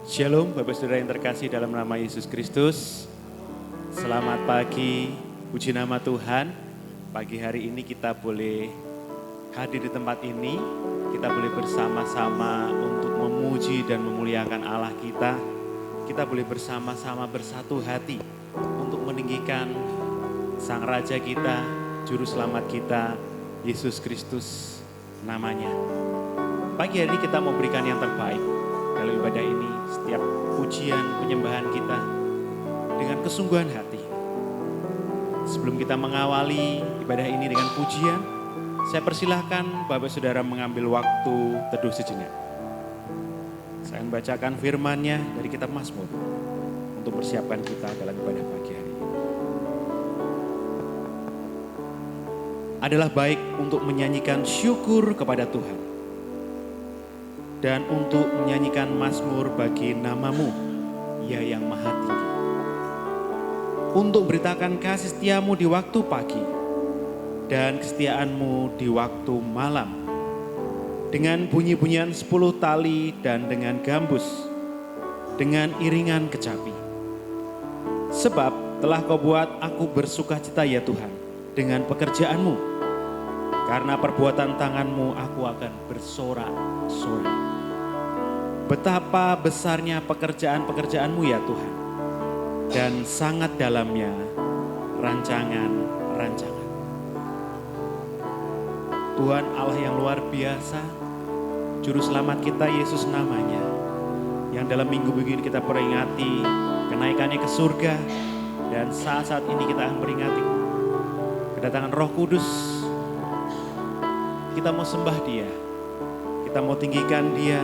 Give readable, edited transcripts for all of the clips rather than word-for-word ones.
Shalom Bapak Saudara yang terkasih dalam nama Yesus Kristus. Selamat pagi, puji nama Tuhan. Pagi hari ini kita boleh hadir di tempat ini. Kita boleh bersama-sama untuk memuji dan memuliakan Allah kita. Kita boleh bersama-sama bersatu hati untuk meninggikan Sang Raja kita, Juru Selamat kita, Yesus Kristus namanya. Pagi hari ini kita mau berikan yang terbaik dalam ibadah ini, setiap pujian penyembahan kita dengan kesungguhan hati. Sebelum kita mengawali ibadah ini dengan pujian, saya persilahkan Bapak Saudara mengambil waktu teduh sejenak. Saya membacakan firman-Nya dari kitab Mazmur untuk persiapkan kita dalam ibadah pagi hari ini. Adalah baik untuk menyanyikan syukur kepada Tuhan dan untuk menyanyikan mazmur bagi nama-Mu, Ya yang Maha Tinggi. Untuk beritakan kasih setiamu di waktu pagi dan kesetiaan-Mu di waktu malam. Dengan bunyi-bunyian 10 tali dan dengan gambus, dengan iringan kecapi. Sebab telah Kau buat aku bersukacita ya Tuhan dengan pekerjaan-Mu. Karena perbuatan tangan-Mu aku akan bersorak-sorai. Betapa besarnya pekerjaan-pekerjaan-Mu ya Tuhan. Dan sangat dalamnya rancangan-rancangan. Tuhan Allah yang luar biasa, Juru Selamat kita Yesus namanya. Yang dalam minggu-minggu ini kita peringati kenaikannya ke surga. Dan saat-saat ini kita akan peringati kedatangan Roh Kudus. Kita mau sembah Dia, kita mau tinggikan Dia.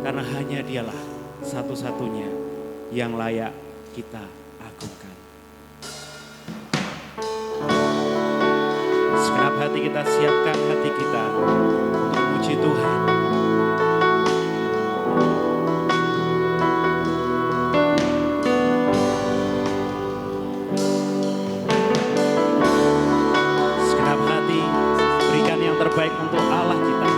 Karena hanya Dialah satu-satunya yang layak kita agungkan. Segenap hati kita, siapkan hati kita untuk memuji Tuhan. Segenap hati, berikan yang terbaik untuk Allah kita.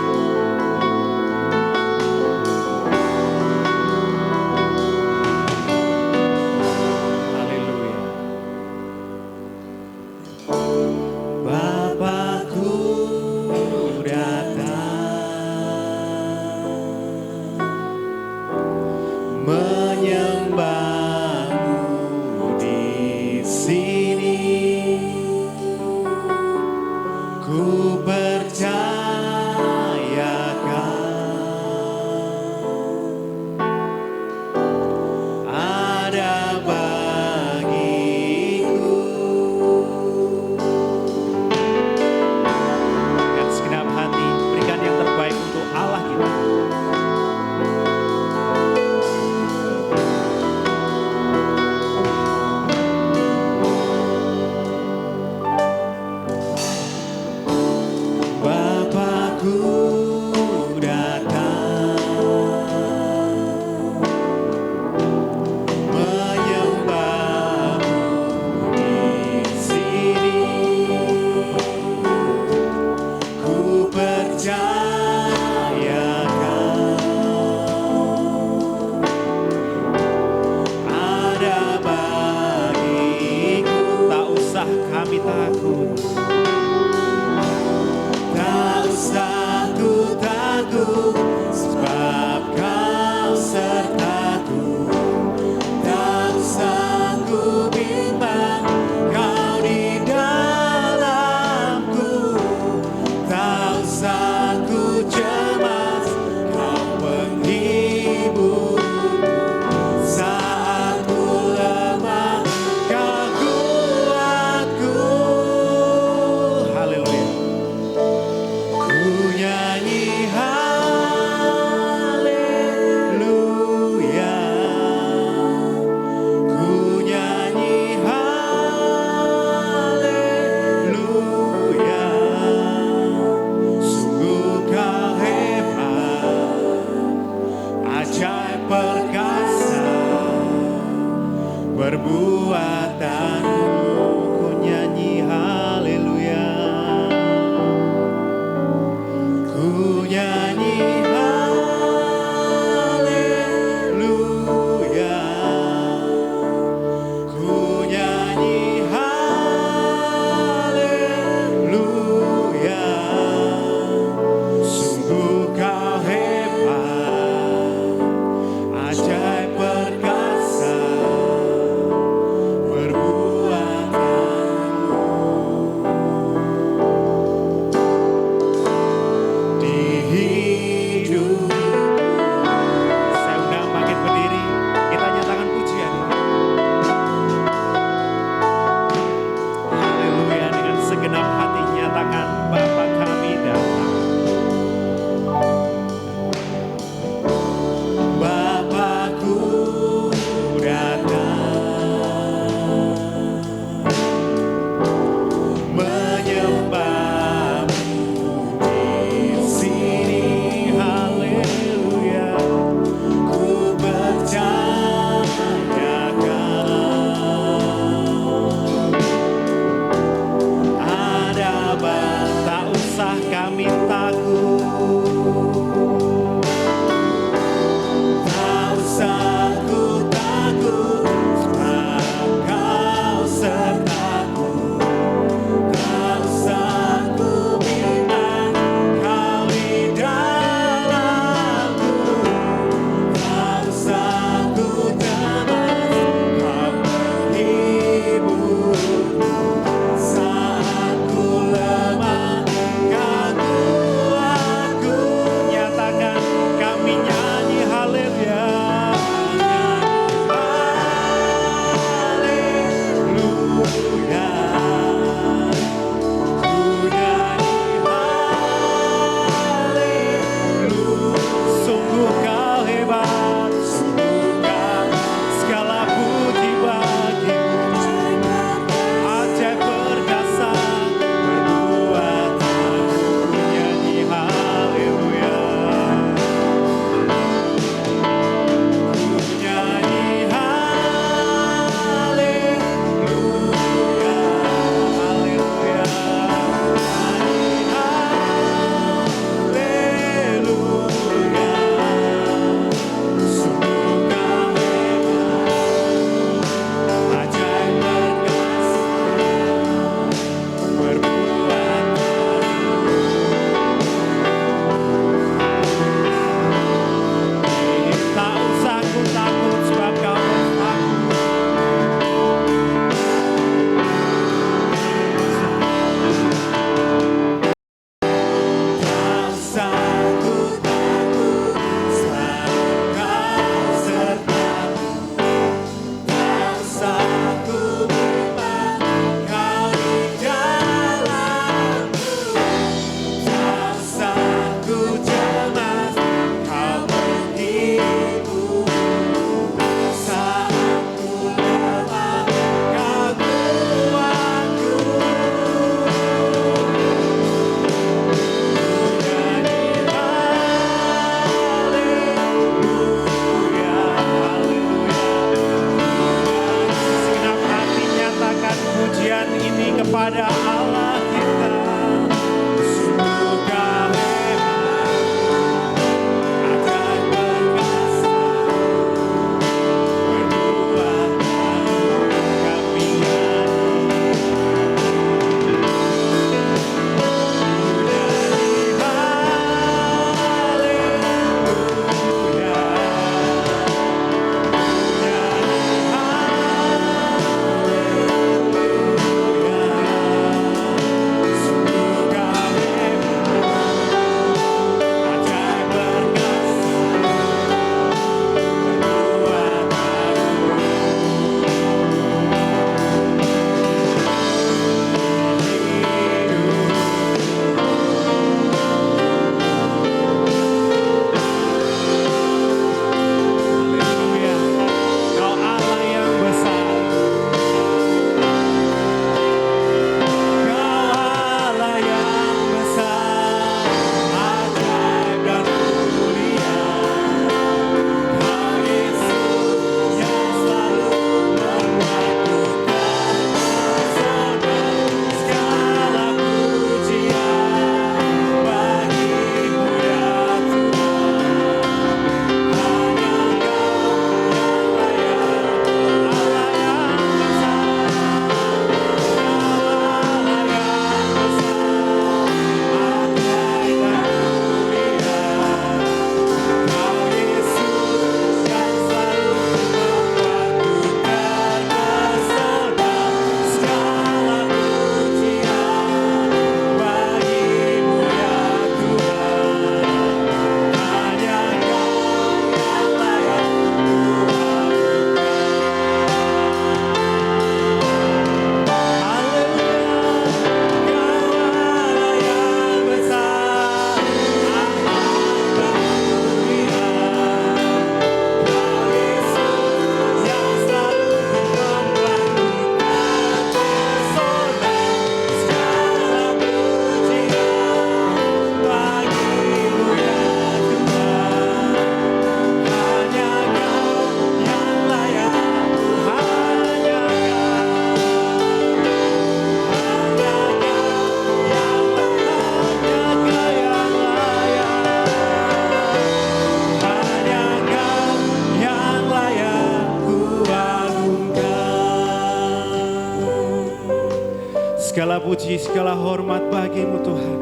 Segala puji, segala hormat bagimu Tuhan.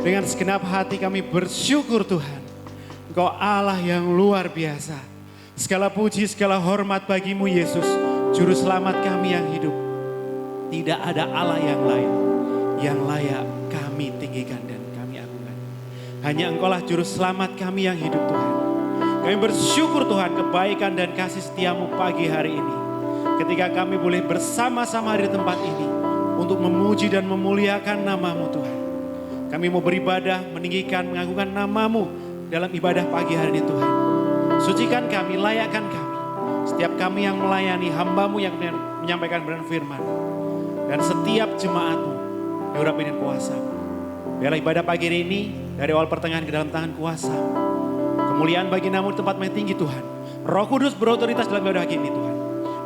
Dengan segenap hati kami bersyukur Tuhan. Engkau Allah yang luar biasa. Segala puji, segala hormat bagimu Yesus, Juru Selamat kami yang hidup. Tidak ada Allah yang lain yang layak kami tinggikan dan kami agungkan. Hanya Engkaulah Juru Selamat kami yang hidup Tuhan. Kami bersyukur Tuhan kebaikan dan kasih setiamu pagi hari ini. Ketika kami boleh bersama-sama di tempat ini untuk memuji dan memuliakan namamu Tuhan. Kami mau beribadah, meninggikan, mengagungkan namamu dalam ibadah pagi hari ini Tuhan. Sucikan kami, layakkan kami. Setiap kami yang melayani hambamu yang menyampaikan benar firman. Dan setiap jemaatmu yang urapi dengan kuasa-Mu. Biarlah ibadah pagi hari ini dari awal pertengahan ke dalam tangan kuasa-Mu. Kemuliaan bagi namamu di tempat yang tinggi Tuhan. Roh Kudus berotoritas dalam ibadah ini Tuhan.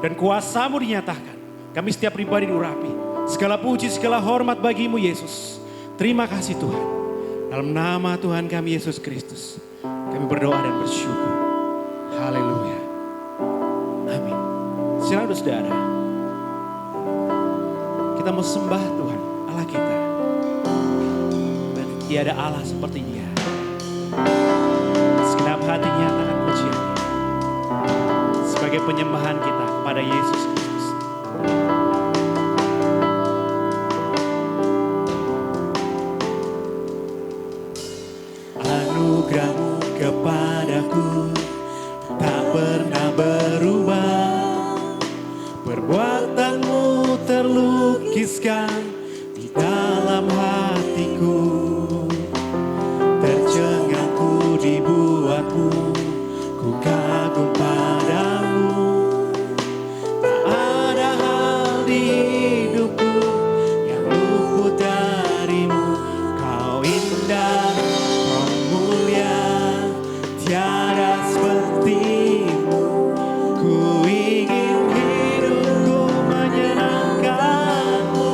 Dan kuasa-Mu dinyatakan. Kami setiap pribadi diurapi. Segala puji, segala hormat bagimu Yesus. Terima kasih Tuhan. Dalam nama Tuhan kami Yesus Kristus. Kami berdoa dan bersyukur. Haleluya. Amin. Silakan saudara. Kita mau sembah Tuhan Allah kita. Dan tiada Allah seperti Dia. Segenap hati nyatakan pujian. Sebagai penyembahan kita kepada Yesus Kristus. Anugerah-Mu kepadaku tak pernah berubah. Perbuatan-Mu terlukiskan di dalam hatiku. Tercengang-ku dibuat-Mu, ku kagum padamu. Tak ada hal di hidupku yang luput dari-Mu. Kau indah, kau mulia, tiada seperti-Mu. Ku ingin hidupku menyenangkan-Mu.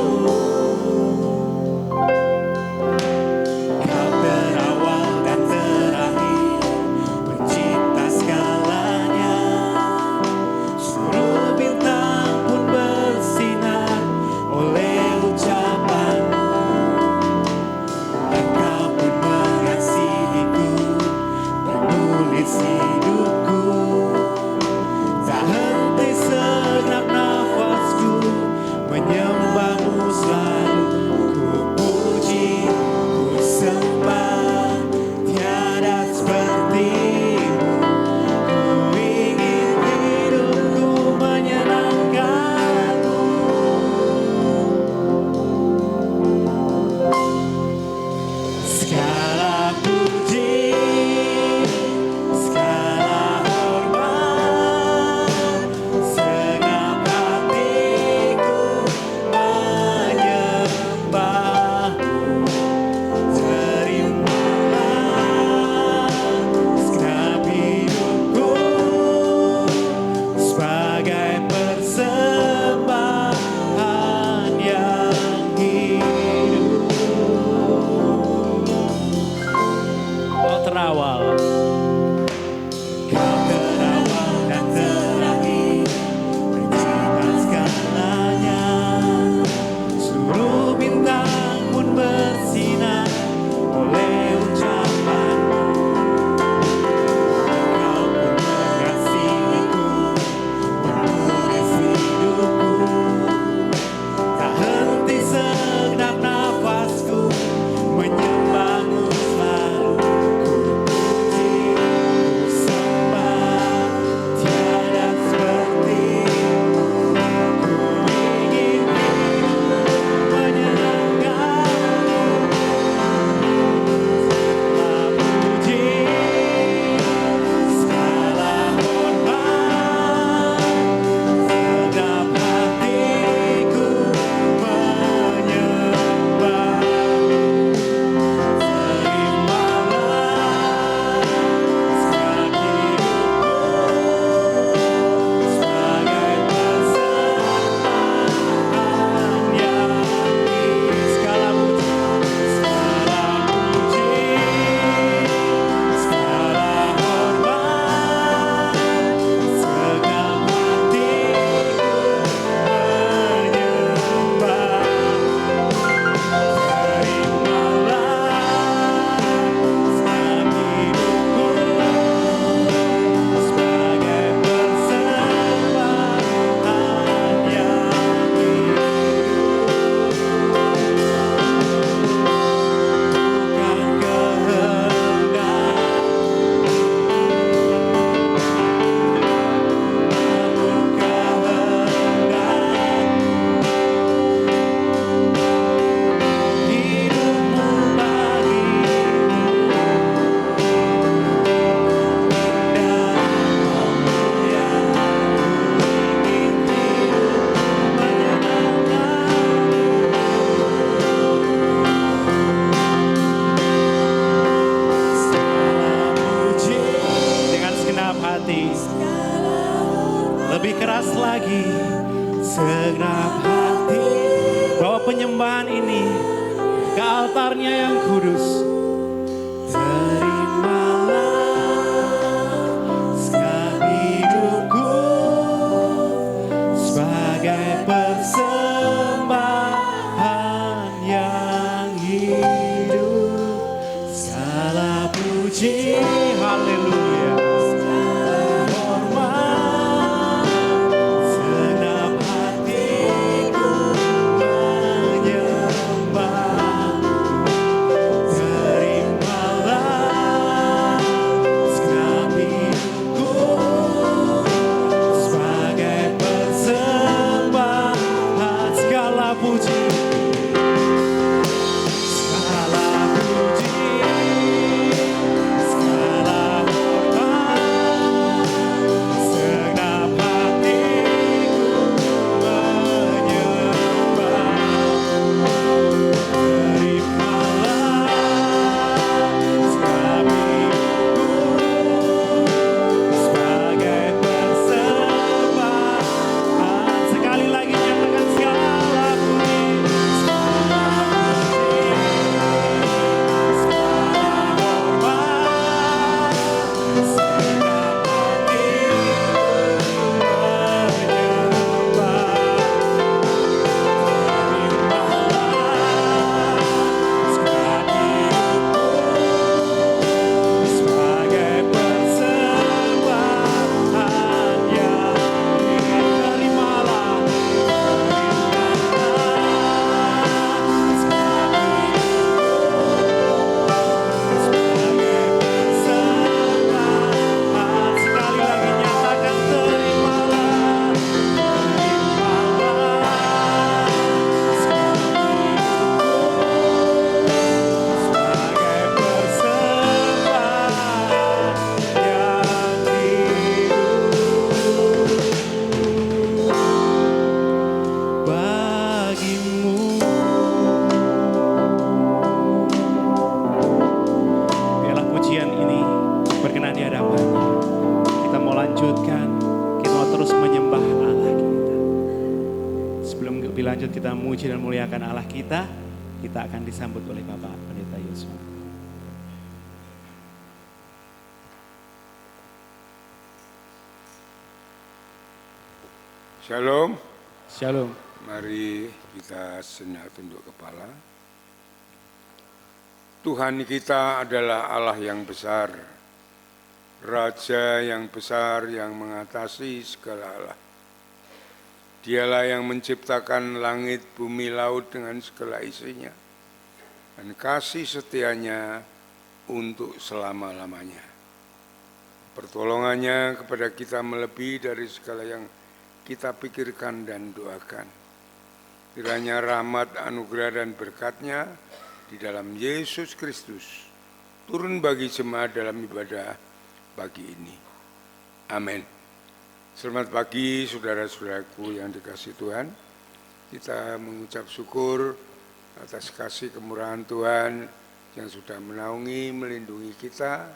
Kau terawal dan terakhir, pencipta segalanya. Seluruh bintang pun bersinar oleh ucapan-Mu. Engkau pun mengasihiku, menulis hidupku. Tak henti segenap nafasku, menyembah-Mu selalu. Ku puji, ku sembah, tiada seperti-Mu. Ku ingin hidupku menyenangkan-Mu. Segala puji, segala hormat, segenap hatiku menyembah-Mu. Terimalah segenap hidupku sebagai persembahan yang hidup. Kau terawal. Kau terawal dan terakhir, pencipta segalanya. Seluruh bintang pun bersinar oleh ucapan-Mu. Engkau pun mengasihiku, menulis hidupku. Tak henti segenap nafasku, menyembah-Mu selalu. Ku puji, keras lagi segenap hati. Bawa penyembahan ini ke altarnya yang kudus. Kita memuji dan muliakan Allah kita akan disambut oleh Bapak Pendeta Yosua. Shalom. Shalom. Mari kita sejenak tunduk kepala. Tuhan kita adalah Allah yang besar, Raja yang besar yang mengatasi segala Allah. Dialah yang menciptakan langit, bumi, laut dengan segala isinya. Dan kasih setianya untuk selama-lamanya. Pertolongannya kepada kita melebihi dari segala yang kita pikirkan dan doakan. Kiranya rahmat, anugerah, dan berkat-Nya di dalam Yesus Kristus turun bagi jemaat dalam ibadah pagi ini. Amin. Selamat pagi saudara-saudaraku yang dikasihi Tuhan. Kita mengucap syukur atas kasih kemurahan Tuhan yang sudah menaungi, melindungi kita,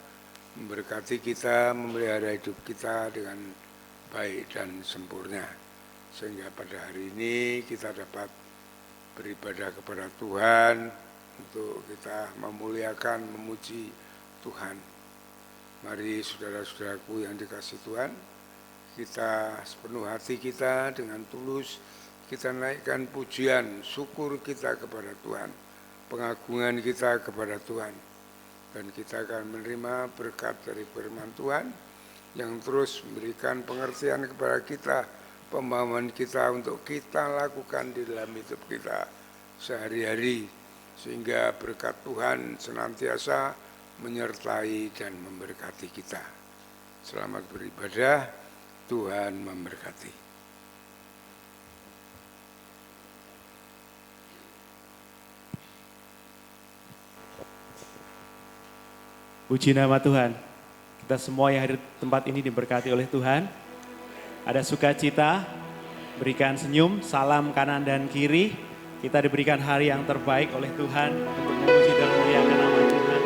memberkati kita, memelihara hidup kita dengan baik dan sempurna. Sehingga pada hari ini kita dapat beribadah kepada Tuhan untuk kita memuliakan, memuji Tuhan. Mari saudara-saudaraku yang dikasihi Tuhan, kita sepenuh hati kita dengan tulus kita naikkan pujian, syukur kita kepada Tuhan, pengagungan kita kepada Tuhan. Dan kita akan menerima berkat dari firman Tuhan yang terus memberikan pengertian kepada kita, pemahaman kita untuk kita lakukan di dalam hidup kita sehari-hari. Sehingga berkat Tuhan senantiasa menyertai dan memberkati kita. Selamat beribadah. Tuhan memberkati. Puji nama Tuhan. Kita semua yang hadir di tempat ini diberkati oleh Tuhan. Ada sukacita, berikan senyum, salam kanan dan kiri. Kita diberikan hari yang terbaik oleh Tuhan untuk memuji dan memuliakan nama Tuhan.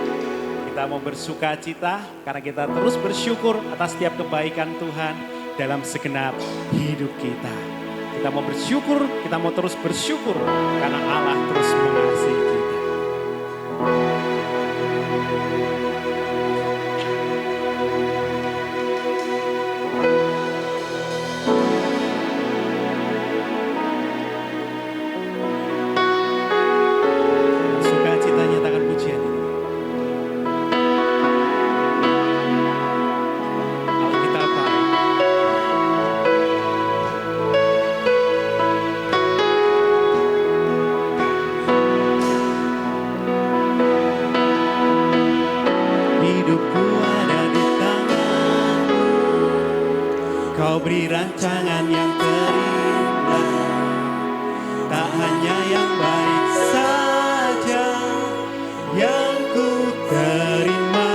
Kita mau bersukacita karena kita terus bersyukur atas setiap kebaikan Tuhan, dalam segenap hidup kita. Kita mau bersyukur, kita mau terus bersyukur karena Allah terus mengasihi kita. Sukacita nyatakan pujian ini. Allah kita baik. Hidupku ada di tangan-Mu, Kau beri rancangan yang terindah, tak hanya yang baik saja yang ku terima.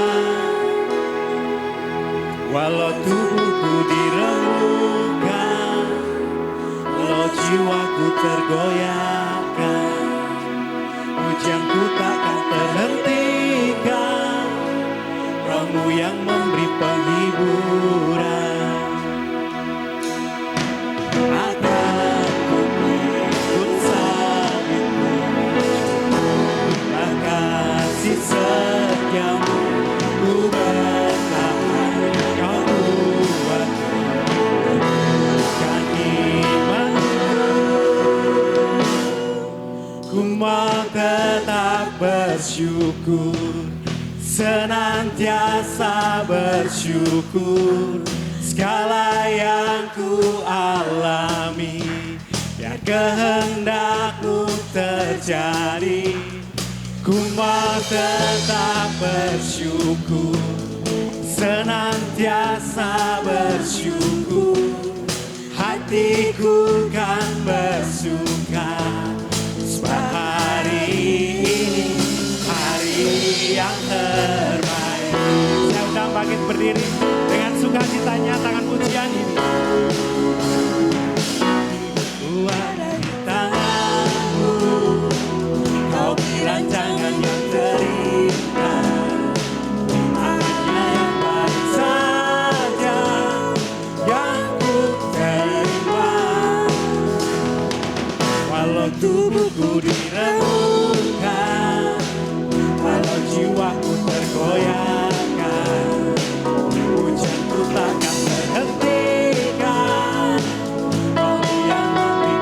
Walau tubuhku diremukkan, walau jiwaku tergoyahkan, pujianku takkan terhentikan, Roh-Mu yang memberi penghiburan. Akan ku ikut salib-Mu, kasih setia-Mu, ku bertahan, Kau buatku bukan imanku. Ku mau tetap bersyukur, senantiasa bersyukur, segala yang ku alami, biar kehendak-Mu terjadi. Ku mau tetap bersyukur, senantiasa bersyukur, hatiku kan bersuka, sebab hari ini hari yang terbaik. Saya undang bangkit berdiri dengan sukacita nyatakan pujian ini. Hidupku ada di tangan-Mu, Kau beri rancangan yang terindah, hanya yang baik saja yang ku terima. Walau tubuhku diremukkan, walau jiwaku tergoyahkan, pujianku takkan terhentikan, Roh yang memberi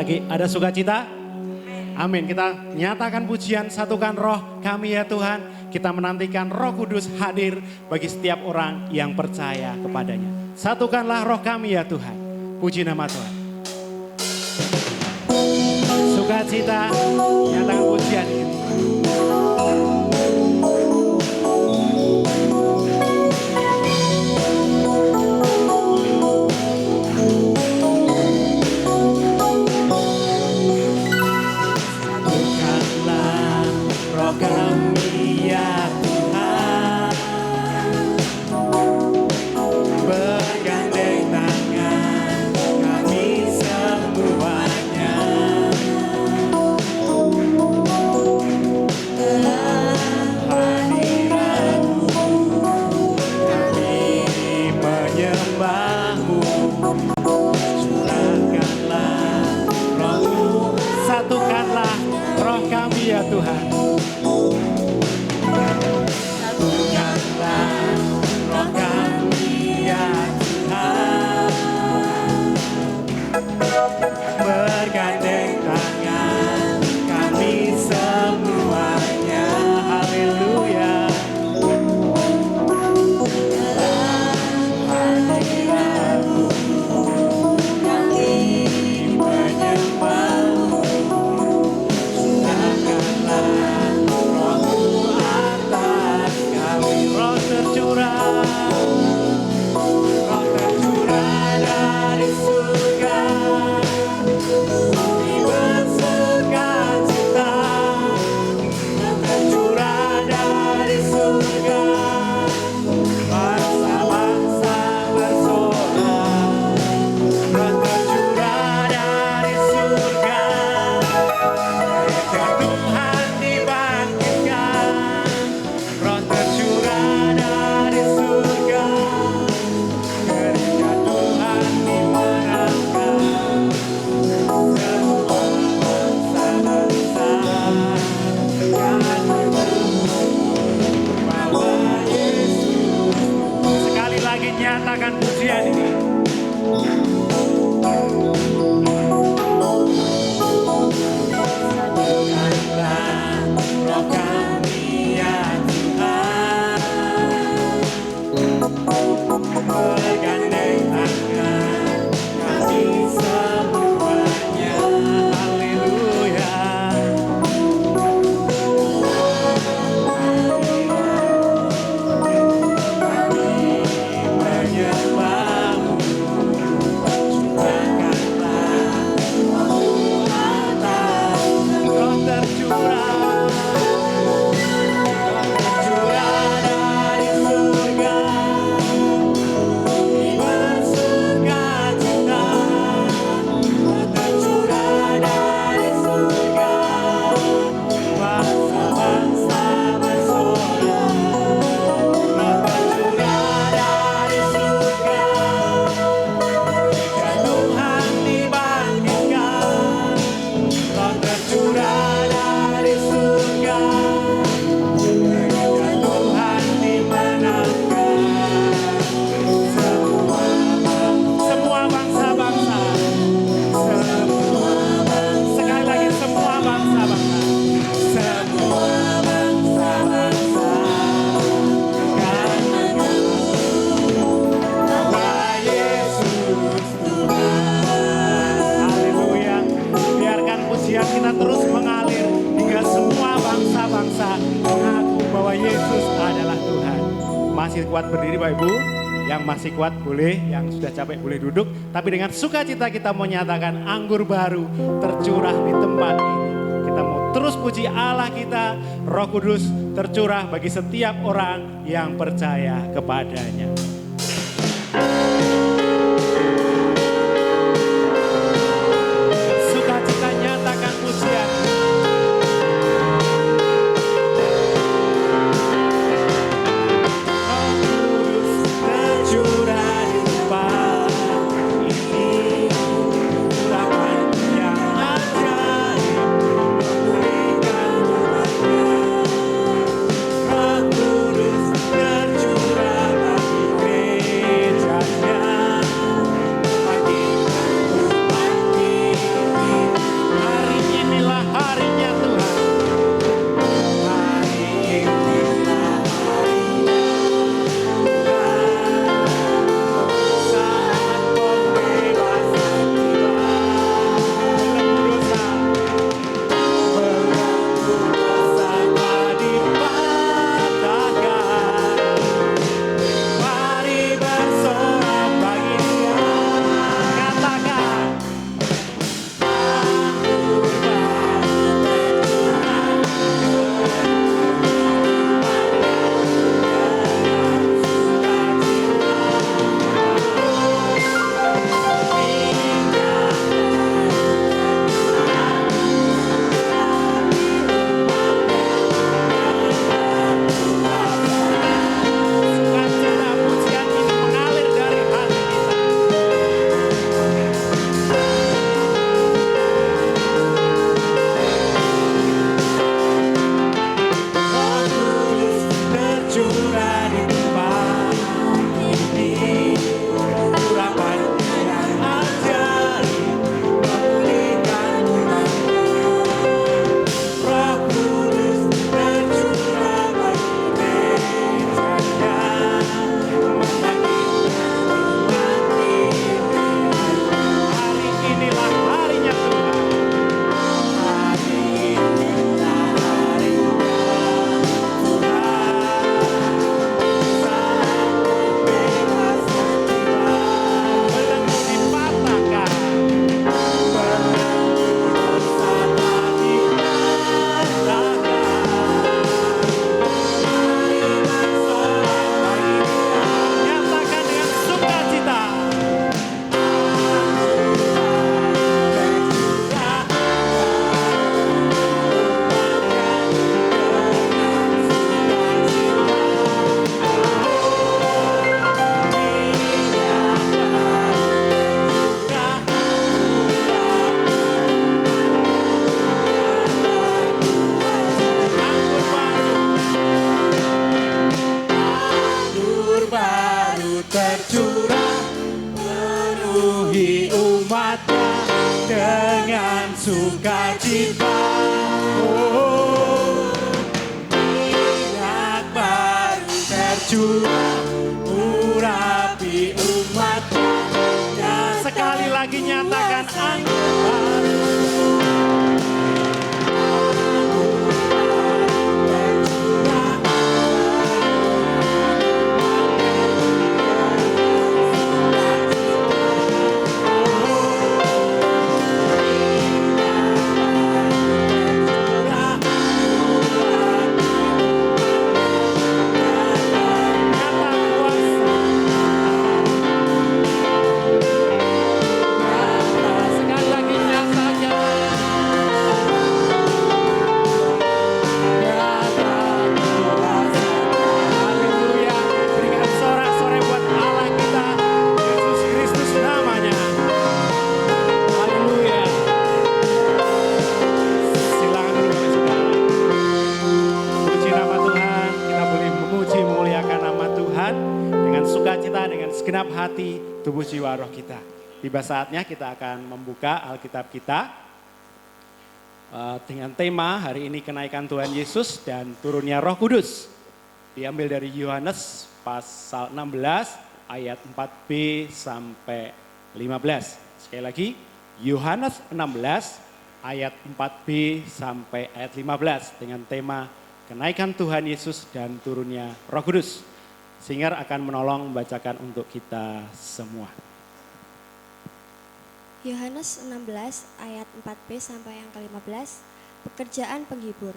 lagi, ada sukacita? Amin. Kita nyatakan pujian, satukan roh kami ya Tuhan. Kita menantikan Roh Kudus hadir bagi setiap orang yang percaya kepadanya. Satukanlah roh kami ya Tuhan. Puji nama Tuhan. Sukacita, nyatakan pujian ini. Satukanlah roh kami ya Tuhan. Satukanlah roh kami ya Tuhan. Bergandeng tangan kami semuanya. Haleluya. Nyatakan pujian ini. Satukanlah roh kami ya Tuhan. Bergandeng tangan kami semuanya. Haleluya. Kita terus mengalir hingga semua bangsa-bangsa mengaku bahwa Yesus adalah Tuhan. Masih kuat berdiri Bapak Ibu? Yang masih kuat boleh, yang sudah capek boleh duduk. Tapi dengan sukacita kita mau nyatakan anggur baru tercurah di tempat ini. Kita mau terus puji Allah kita, Roh Kudus tercurah bagi setiap orang yang percaya kepadanya. Tercurah bagi tercurah, penuhi umatnya dengan sukacita. Oh, minyak baru tercurah, urapi umatnya. Ya, sekali lagi nyatakan angin baru. Segenap hati, tubuh, jiwa, roh kita. Tiba saatnya kita akan membuka Alkitab kita dengan tema hari ini kenaikan Tuhan Yesus dan turunnya Roh Kudus. Diambil dari Yohanes pasal 16 ayat 4b sampai 15. Sekali lagi, Yohanes 16 ayat 4b sampai ayat 15 dengan tema kenaikan Tuhan Yesus dan turunnya Roh Kudus. Singer akan menolong membacakan untuk kita semua. Yohanes 16 ayat 4b sampai yang ke-15, pekerjaan penghibur.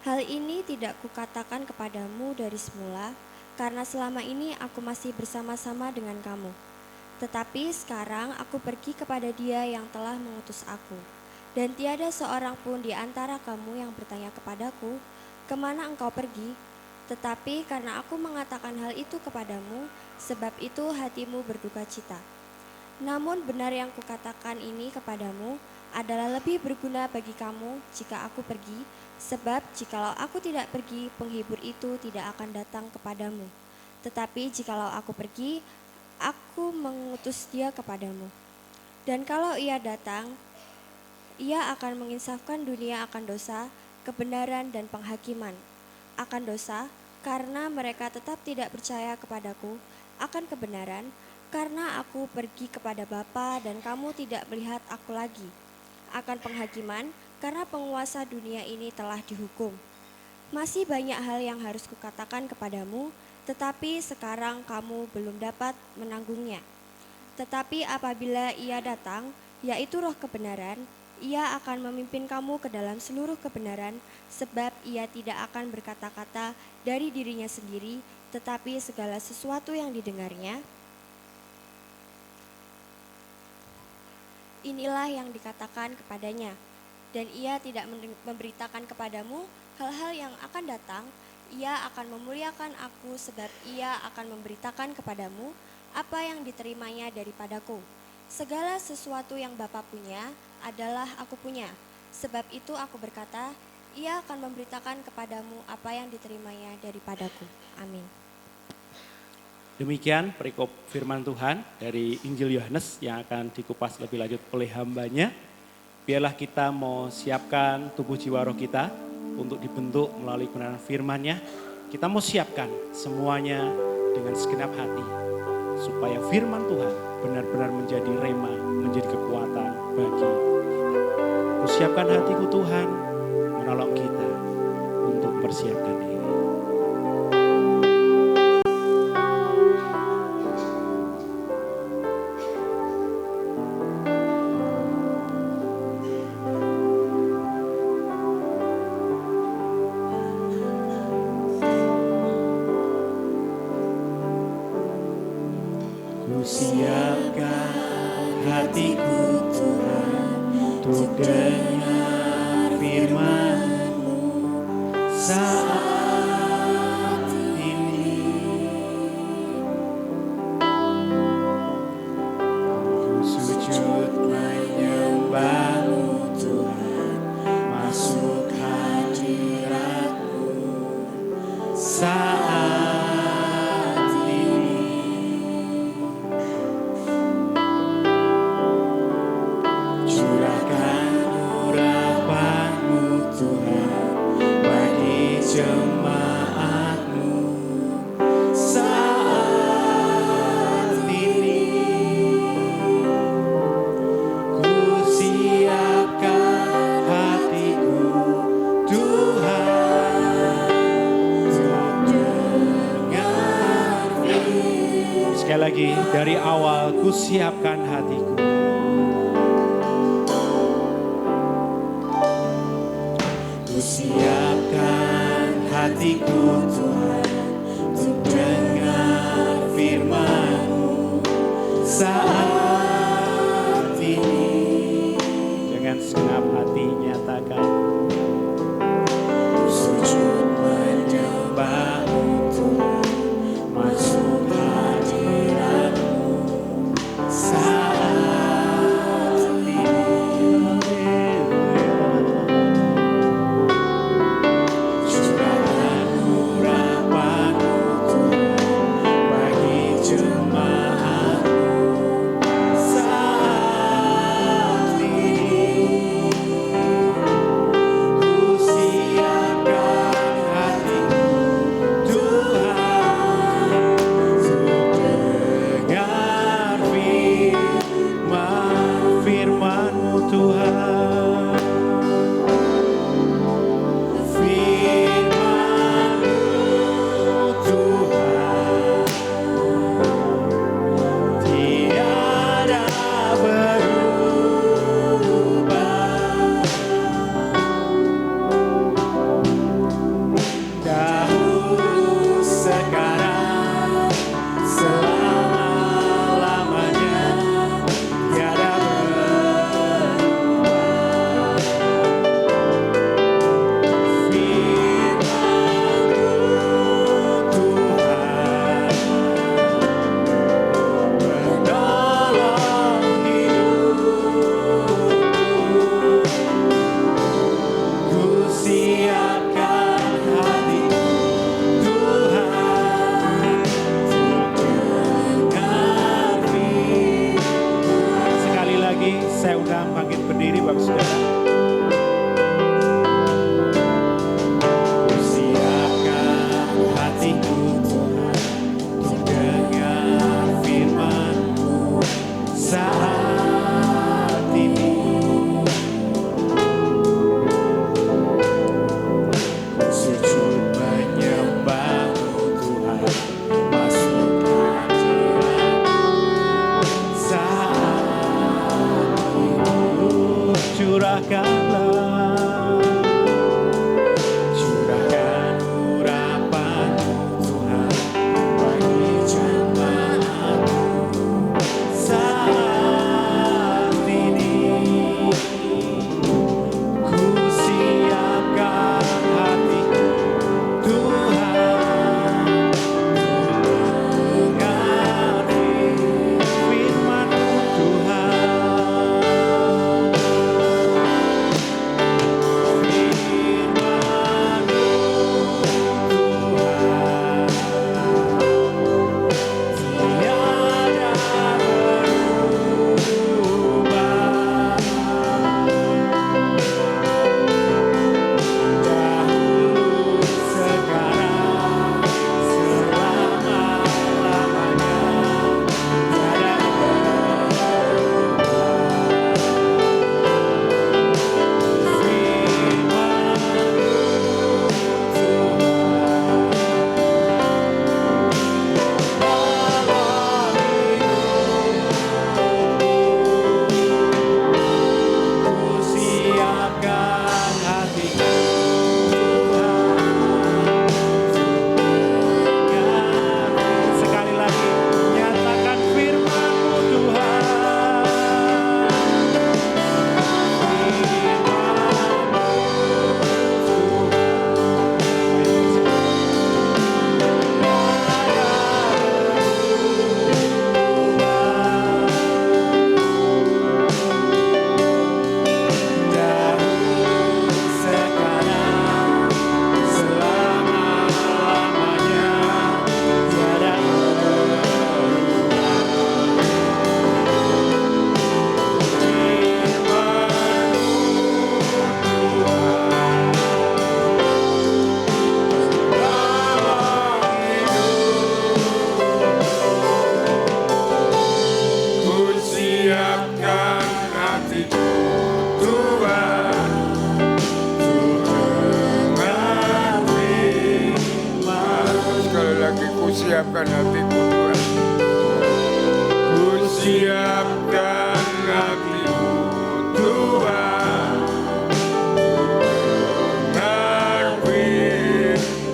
Hal ini tidak kukatakan kepadamu dari semula, karena selama ini aku masih bersama-sama dengan kamu. Tetapi sekarang aku pergi kepada Dia yang telah mengutus aku. Dan tiada seorang pun di antara kamu yang bertanya kepadaku, kemana engkau pergi? Tetapi karena aku mengatakan hal itu kepadamu, sebab itu hatimu berduka cita. Namun benar yang kukatakan ini kepadamu adalah lebih berguna bagi kamu jika aku pergi, sebab jikalau aku tidak pergi, penghibur itu tidak akan datang kepadamu. Tetapi jikalau aku pergi, aku mengutus Dia kepadamu. Dan kalau Ia datang, Ia akan menginsafkan dunia akan dosa, kebenaran dan penghakiman. Akan dosa, karena mereka tetap tidak percaya kepadaku, akan kebenaran, karena aku pergi kepada Bapa dan kamu tidak melihat aku lagi, akan penghakiman, karena penguasa dunia ini telah dihukum. Masih banyak hal yang harus kukatakan kepadamu, tetapi sekarang kamu belum dapat menanggungnya. Tetapi apabila Ia datang, yaitu Roh kebenaran, Ia akan memimpin kamu ke dalam seluruh kebenaran, sebab Ia tidak akan berkata-kata dari dirinya sendiri, tetapi segala sesuatu yang didengarnya, inilah yang dikatakan kepadanya. Dan Ia tidak memberitakan kepadamu hal-hal yang akan datang, Ia akan memuliakan aku, sebab Ia akan memberitakan kepadamu apa yang diterimanya daripadaku. Segala sesuatu yang Bapa punya adalah aku punya. Sebab itu aku berkata, Ia akan memberitakan kepadamu apa yang diterimanya daripadaku. Amin. Demikian perikop firman Tuhan dari Injil Yohanes yang akan dikupas lebih lanjut oleh hambanya. Biarlah kita mau siapkan tubuh, jiwa, roh kita untuk dibentuk melalui kebenaran firman-Nya. Kita mau siapkan semuanya dengan segenap hati supaya firman Tuhan benar-benar menjadi rema, menjadi kekuatan bagi kita. Siapkan hatiku, Tuhan menolong kita untuk persiapkan diri. Ku siapkan hatiku, Tuhan, untuk dengar firman-Mu saat ini. Ku sujud menyembah-Mu, Tuhan, masuk hadirat-Mu saat ini. Dari awal ku siapkan hatiku. Ku siapkan hatiku Tuhan untuk dengar firman-Mu saat ini. Dengan segenap hati nyatakan. Ku sujud menyembah-Mu Tuhan, masuk hadirat-Mu saat ini. Curahkan urapan-Mu Tuhan bagi jemaat-Mu siapkan hatimu Tuhan, dan firman-Mu.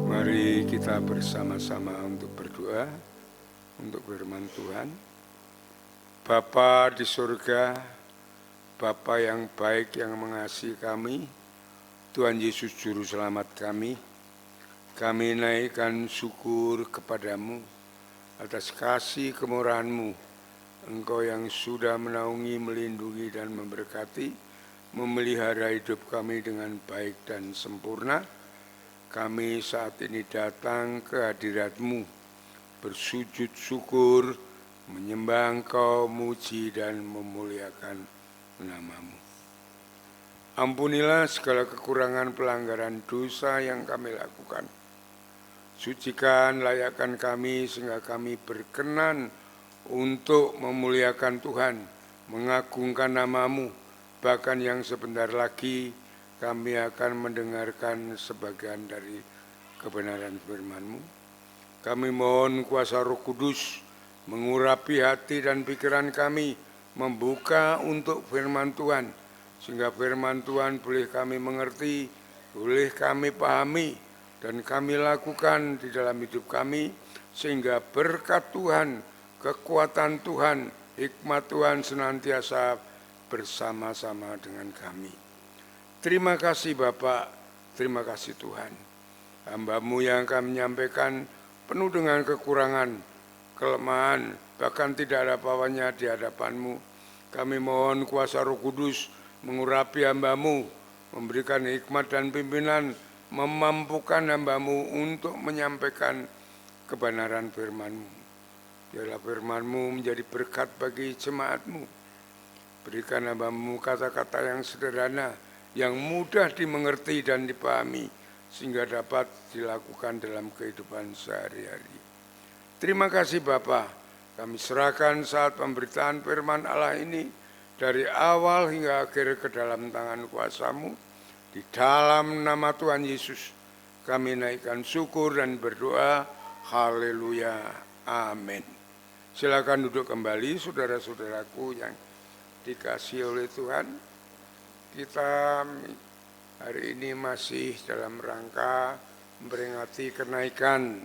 Mari kita bersama-sama untuk berdoa untuk firman Tuhan. Bapa di surga, Bapa yang baik yang mengasihi kami, Tuhan Yesus Juru Selamat kami naikkan syukur kepadamu atas kasih kemurahan-Mu. Engkau yang sudah menaungi, melindungi dan memberkati, memelihara hidup kami dengan baik dan sempurna. Kami saat ini datang ke hadirat-Mu, bersujud syukur, menyembah Engkau, muji dan memuliakan nama-Mu. Ampunilah segala kekurangan pelanggaran dosa yang kami lakukan. Sucikan, layakkan kami sehingga kami berkenan untuk memuliakan Tuhan, mengagungkan nama-Mu. Bahkan yang sebentar lagi kami akan mendengarkan sebagian dari kebenaran firman-Mu. Kami mohon kuasa Roh Kudus mengurapi hati dan pikiran kami, membuka untuk firman Tuhan, sehingga firman Tuhan boleh kami mengerti, boleh kami pahami, dan kami lakukan di dalam hidup kami, sehingga berkat Tuhan, kekuatan Tuhan, hikmat Tuhan senantiasa bersama-sama dengan kami. Terima kasih Bapak, terima kasih Tuhan. Hamba-Mu yang kami menyampaikan penuh dengan kekurangan, kelemahan, bahkan tidak ada apa-apanya di hadapan-Mu. Kami mohon kuasa Roh Kudus mengurapi hamba-Mu, memberikan hikmat dan pimpinan, memampukan hamba-Mu untuk menyampaikan kebenaran firman-Mu. Biarlah firman-Mu menjadi berkat bagi jemaat-Mu. Berikan hamba-Mu kata-kata yang sederhana, yang mudah dimengerti dan dipahami, sehingga dapat dilakukan dalam kehidupan sehari-hari. Terima kasih Bapa, kami serahkan saat pemberitaan firman Allah ini dari awal hingga akhir ke dalam tangan kuasa-Mu. Di dalam nama Tuhan Yesus kami naikkan syukur dan berdoa. Haleluya, amin. Silakan duduk kembali saudara-saudaraku yang dikasihi oleh Tuhan. Kita hari ini masih dalam rangka memperingati kenaikan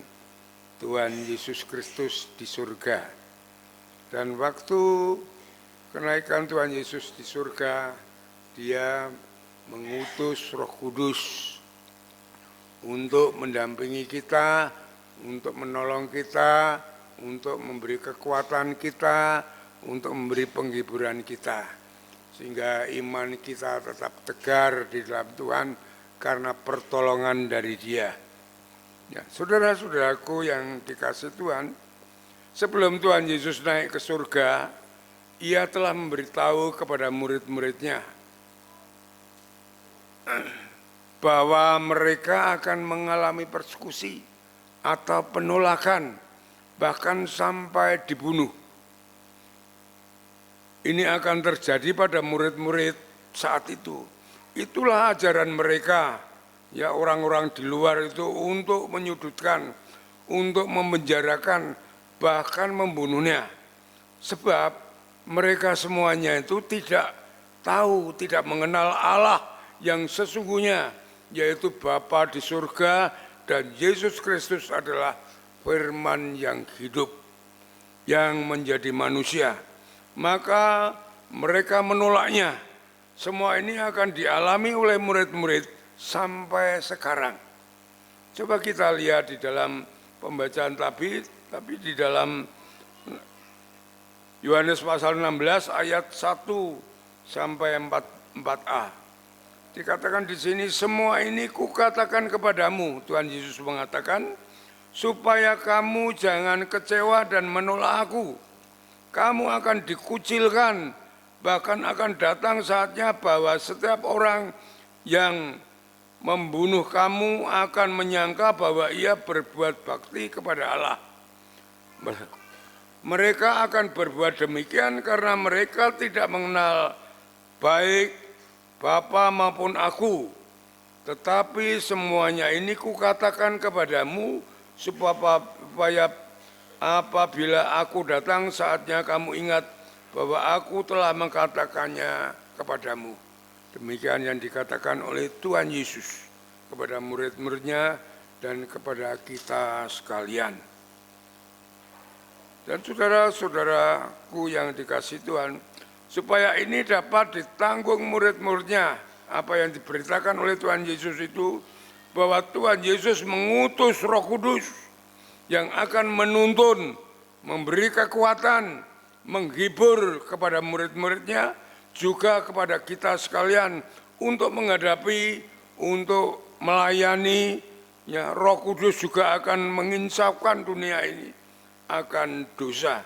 Tuhan Yesus Kristus di surga. Dan waktu kenaikan Tuhan Yesus di surga, Dia mengutus Roh Kudus untuk mendampingi kita, untuk menolong kita, untuk memberi kekuatan kita, untuk memberi penghiburan kita, sehingga iman kita tetap tegar di dalam Tuhan karena pertolongan dari Dia. Ya, saudara-saudaraku yang dikasihi Tuhan, sebelum Tuhan Yesus naik ke surga, Ia telah memberitahu kepada murid-muridnya bahwa mereka akan mengalami persekusi atau penolakan, bahkan sampai dibunuh. Ini akan terjadi pada murid-murid saat itu. Itulah ajaran mereka, ya orang-orang di luar itu, untuk menyudutkan, untuk memenjarakan, bahkan membunuhnya. Sebab mereka semuanya itu tidak tahu, tidak mengenal Allah yang sesungguhnya, yaitu Bapa di surga dan Yesus Kristus adalah firman yang hidup, yang menjadi manusia. Maka mereka menolaknya. Semua ini akan dialami oleh murid-murid sampai sekarang. Coba kita lihat di dalam pembacaan tapi di dalam Yohanes pasal 16 ayat 1 sampai 4a. Dikatakan di sini, semua ini kukatakan kepadamu, Tuhan Yesus mengatakan, supaya kamu jangan kecewa dan menolak aku. Kamu akan dikucilkan, bahkan akan datang saatnya bahwa setiap orang yang membunuh kamu akan menyangka bahwa ia berbuat bakti kepada Allah. Mereka akan berbuat demikian karena mereka tidak mengenal baik Bapa maupun aku. Tetapi semuanya ini kukatakan kepadamu supaya apabila aku datang saatnya kamu ingat bahwa aku telah mengkatakannya kepadamu. Demikian yang dikatakan oleh Tuhan Yesus kepada murid-muridnya dan kepada kita sekalian. Dan saudara-saudaraku yang dikasihi Tuhan, supaya ini dapat ditanggung murid-muridnya, apa yang diberitakan oleh Tuhan Yesus itu, bahwa Tuhan Yesus mengutus Roh Kudus yang akan menuntun, memberi kekuatan, menghibur kepada murid-muridnya, juga kepada kita sekalian untuk menghadapi, untuk melayani. Ya, Roh Kudus juga akan menginsafkan dunia ini akan dosa.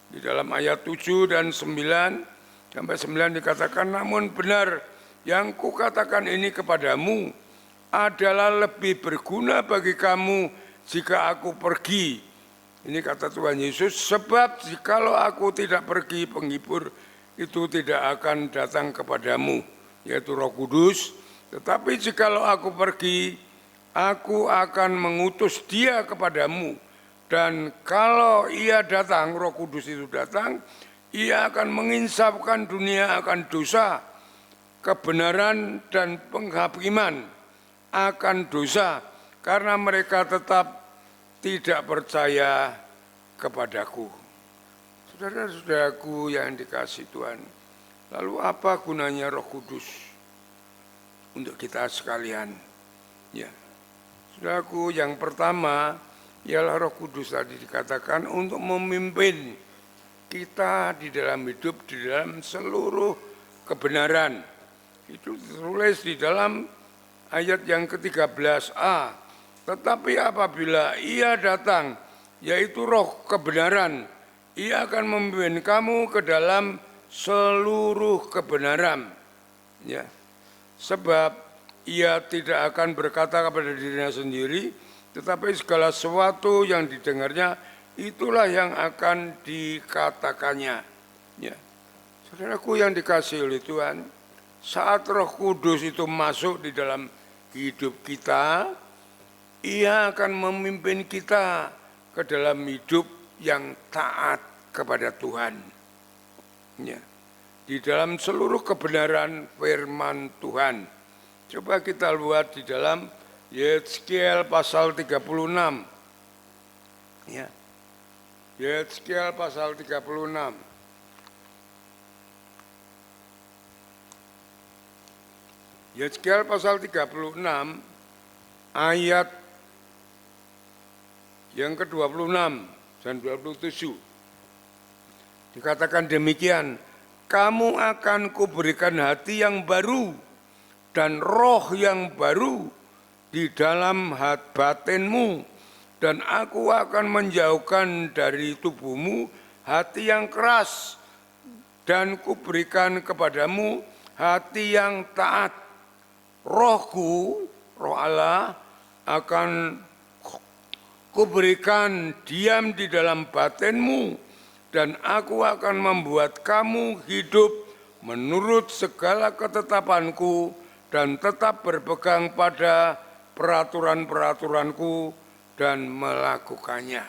Di dalam ayat 7 dan 9 sampai 9 dikatakan, namun benar yang kukatakan ini kepadamu adalah lebih berguna bagi kamu jika aku pergi. Ini kata Tuhan Yesus, sebab jikalau aku tidak pergi, penghibur itu tidak akan datang kepadamu, yaitu Roh Kudus. Tetapi jikalau aku pergi, aku akan mengutus dia kepadamu. Dan kalau ia datang, Roh Kudus itu datang, ia akan menginsafkan dunia akan dosa, kebenaran dan penghakiman akan dosa, karena mereka tetap tidak percaya kepadaku. Saudara-saudaraku yang dikasihi Tuhan, lalu apa gunanya Roh Kudus untuk kita sekalian? Ya, saudaraku, yang pertama ialah Roh Kudus tadi dikatakan untuk memimpin kita di dalam hidup, di dalam seluruh kebenaran. Itu ditulis di dalam ayat yang ke-13a. Tetapi apabila ia datang, yaitu Roh kebenaran, ia akan memimpin kamu ke dalam seluruh kebenaran. Ya. Sebab ia tidak akan berkata kepada dirinya sendiri, tetapi segala sesuatu yang didengarnya, itulah yang akan dikatakannya. Ya. Saudaraku yang dikasihi oleh Tuhan, saat Roh Kudus itu masuk di dalam hidup kita, ia akan memimpin kita ke dalam hidup yang taat kepada Tuhan. Ya. Di dalam seluruh kebenaran firman Tuhan. Coba kita lihat di dalam Yeskiel pasal 36. Ya. Yeskiel pasal 36. Yeskiel pasal 36 ayat yang ke-26 dan 27. Dikatakan demikian, kamu akan kuberikan hati yang baru dan roh yang baru di dalam batinmu, dan aku akan menjauhkan dari tubuhmu hati yang keras dan kuberikan kepadamu hati yang taat. Rohku, roh Allah akan kuberikan diam di dalam batinmu, dan aku akan membuat kamu hidup menurut segala ketetapanku dan tetap berpegang pada peraturan-peraturanku dan melakukannya.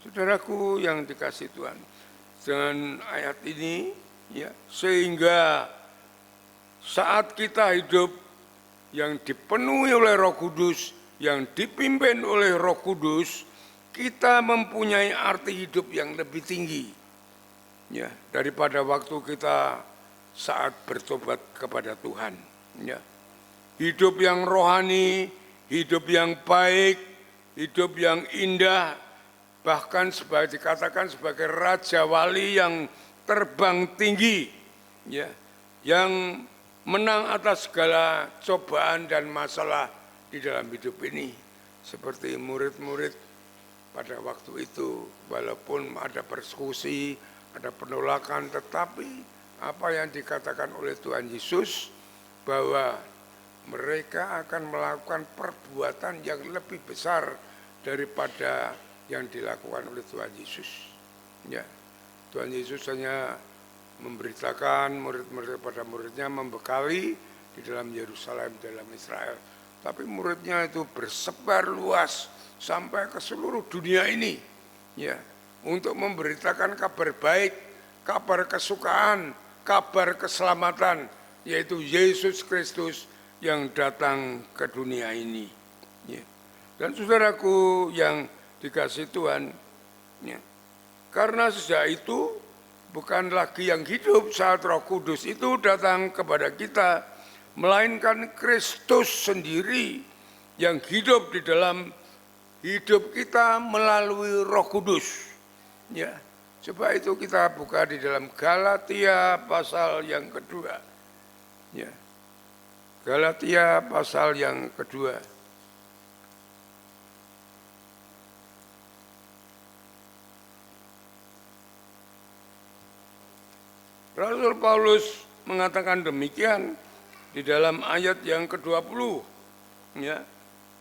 Saudaraku yang dikasihi Tuhan, dengan ayat ini ya, sehingga saat kita hidup yang dipenuhi oleh Roh Kudus, yang dipimpin oleh Roh Kudus, kita mempunyai arti hidup yang lebih tinggi ya, daripada waktu kita saat bertobat kepada Tuhan. Ya. Hidup yang rohani, hidup yang baik, hidup yang indah, bahkan dikatakan sebagai Raja Wali yang terbang tinggi, ya, yang menang atas segala cobaan dan masalah di dalam hidup ini. Seperti murid-murid pada waktu itu, walaupun ada persekusi, ada penolakan, tetapi apa yang dikatakan oleh Tuhan Yesus, bahwa mereka akan melakukan perbuatan yang lebih besar daripada yang dilakukan oleh Tuhan Yesus. Ya, Tuhan Yesus hanya memberitakan murid-murid pada muridnya, membekali, di dalam Yerusalem, dalam Israel. Tapi muridnya itu bersebar luas sampai ke seluruh dunia ini, ya, untuk memberitakan kabar baik, kabar kesukaan, kabar keselamatan, yaitu Yesus Kristus yang datang ke dunia ini. Ya. Dan saudaraku yang dikasihi Tuhan, ya, karena sejak itu bukan lagi yang hidup saat Roh Kudus itu datang kepada kita, melainkan Kristus sendiri yang hidup di dalam hidup kita melalui Roh Kudus. Ya, coba itu kita buka di dalam Galatia pasal yang kedua. Ya, Galatia pasal yang kedua. Rasul Paulus mengatakan demikian di dalam ayat yang ke-20. Ya.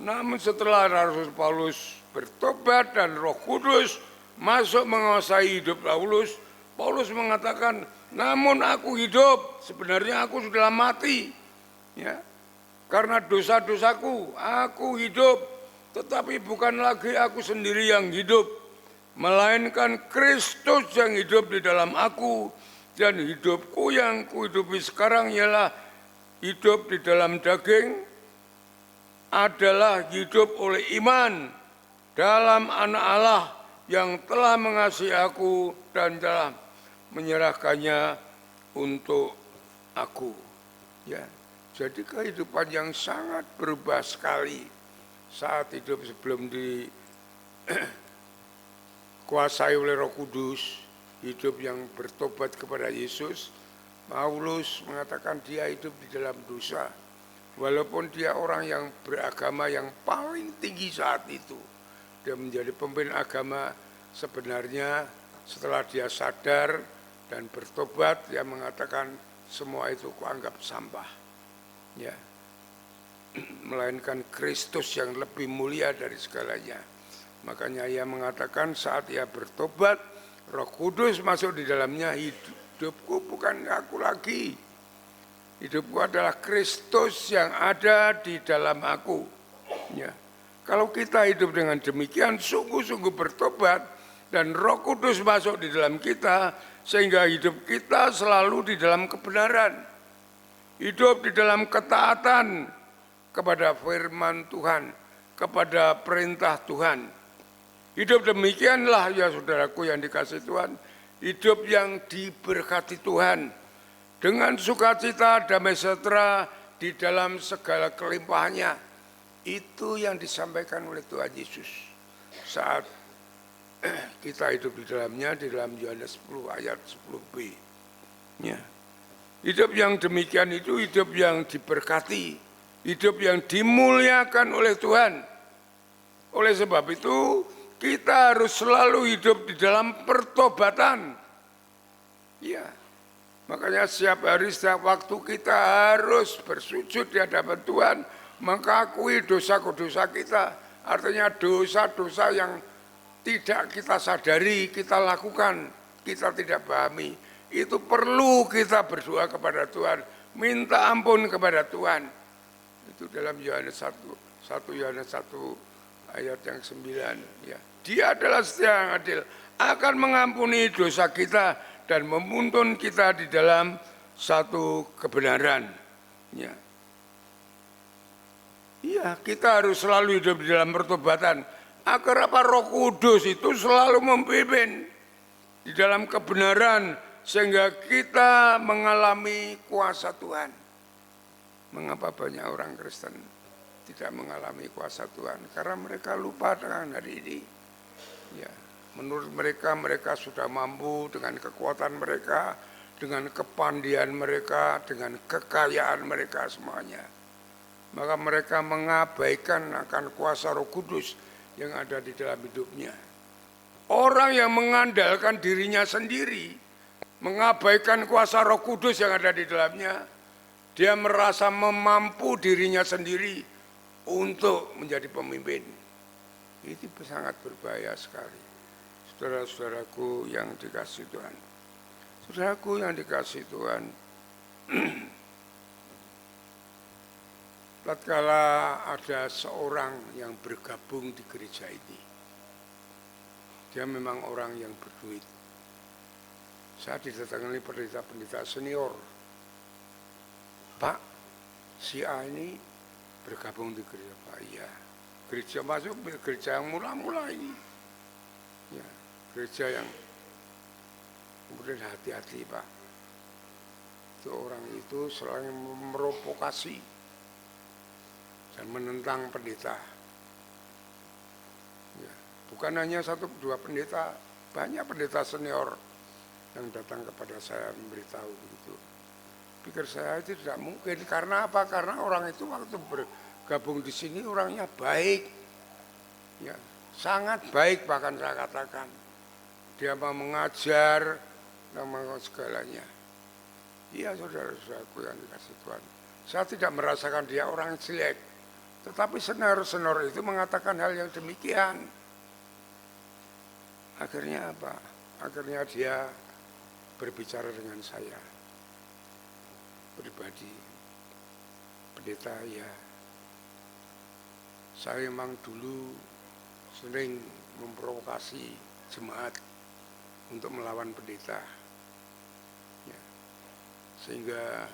Namun setelah Rasul Paulus bertobat dan Roh Kudus masuk menguasai hidup Paulus, Paulus mengatakan, namun aku hidup, sebenarnya aku sudah mati. Ya. Karena dosa-dosaku, aku hidup, tetapi bukan lagi aku sendiri yang hidup, melainkan Kristus yang hidup di dalam aku. Dan hidupku yang kuhidupi sekarang ialah hidup di dalam daging, adalah hidup oleh iman dalam Anak Allah yang telah mengasihi aku dan telah menyerahkannya untuk aku. Ya, jadi kehidupan yang sangat berubah sekali saat hidup sebelum dikuasai oleh Roh Kudus. Hidup yang bertobat kepada Yesus. Paulus mengatakan dia hidup di dalam dosa, walaupun dia orang yang beragama yang paling tinggi saat itu. Dia menjadi pemimpin agama, sebenarnya setelah dia sadar dan bertobat, dia mengatakan semua itu kuanggap sampah, ya, melainkan Kristus yang lebih mulia dari segalanya. Makanya ia mengatakan saat ia bertobat, Roh Kudus masuk di dalamnya, hidupku bukan aku lagi. Hidupku adalah Kristus yang ada di dalam aku. Ya. Kalau kita hidup dengan demikian, sungguh-sungguh bertobat, dan Roh Kudus masuk di dalam kita, sehingga hidup kita selalu di dalam kebenaran. Hidup di dalam ketaatan kepada firman Tuhan, kepada perintah Tuhan. Hidup demikianlah ya saudaraku yang dikasihi Tuhan, hidup yang diberkati Tuhan dengan sukacita, damai sejahtera di dalam segala kelimpahannya. Itu yang disampaikan oleh Tuhan Yesus saat kita hidup di dalamnya, di dalam Yohanes 10 ayat 10b. Ya. Hidup yang demikian itu hidup yang diberkati, hidup yang dimuliakan oleh Tuhan. Oleh sebab itu kita harus selalu hidup di dalam pertobatan. Ya, makanya setiap hari, setiap waktu kita harus bersujud di hadapan Tuhan, mengakui dosa-dosa kita. Artinya dosa-dosa yang tidak kita sadari, kita lakukan, kita tidak pahami. Itu perlu kita berdoa kepada Tuhan, minta ampun kepada Tuhan. Itu dalam Yohanes 1 Yohanes 1 ayat yang 9, ya. Dia adalah setia yang adil, akan mengampuni dosa kita dan menuntun kita di dalam satu kebenaran. Ya. Iya, kita harus selalu hidup di dalam pertobatan. Agar apa? Roh Kudus itu selalu memimpin di dalam kebenaran, sehingga kita mengalami kuasa Tuhan. Mengapa banyak orang Kristen tidak mengalami kuasa Tuhan? Karena mereka lupa dengan hari ini. Ya, menurut mereka, mereka sudah mampu dengan kekuatan mereka, dengan kepandian mereka, dengan kekayaan mereka semuanya. Maka mereka mengabaikan akan kuasa Roh Kudus yang ada di dalam hidupnya. Orang yang mengandalkan dirinya sendiri, mengabaikan kuasa Roh Kudus yang ada di dalamnya, dia merasa memampu dirinya sendiri untuk menjadi pemimpin. Itu sangat berbahaya sekali. Saudara-saudaraku yang dikasihi Tuhan. Saudaraku yang dikasihi Tuhan. tatkala ada seorang yang bergabung di gereja ini, dia memang orang yang berduit. Saya didatangi pendeta-pendeta senior, Pak, si A ini bergabung di gereja Pak. Iya, gereja masuk gereja yang mula-mula ini, ya, gereja yang kemudian hati-hati Pak. Itu orang itu selalu merovokasi dan menentang pendeta. Ya, bukan hanya satu dua pendeta, banyak pendeta senior yang datang kepada saya memberitahu begitu. Pikir saya itu tidak mungkin, karena apa? Karena orang itu waktu bergabung di sini orangnya baik, ya, sangat baik bahkan saya katakan. Dia mau mengajar, mau segalanya. Iya saudara-saudaraku yang dikasih Tuhan. Saya tidak merasakan dia orang jelek, tetapi senior-senior itu mengatakan hal yang demikian. Akhirnya apa? Akhirnya dia berbicara dengan saya pribadi. Pendeta, ya, saya memang dulu sering memprovokasi jemaat untuk melawan pendeta. Ya, sehingga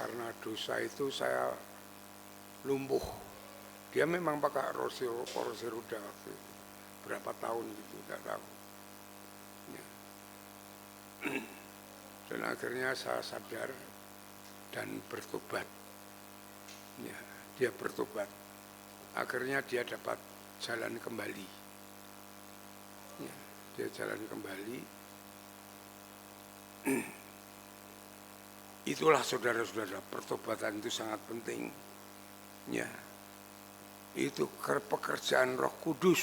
karena dosa itu saya lumpuh. Dia memang pakai kursi roda berapa tahun gitu, tidak tahu. Ya. Dan akhirnya saya sadar dan bertobat. Ya, dia bertobat. Akhirnya dia dapat jalan kembali. Ya, dia jalan kembali. Itulah saudara-saudara, pertobatan itu sangat penting. Ya, itu pekerjaan Roh Kudus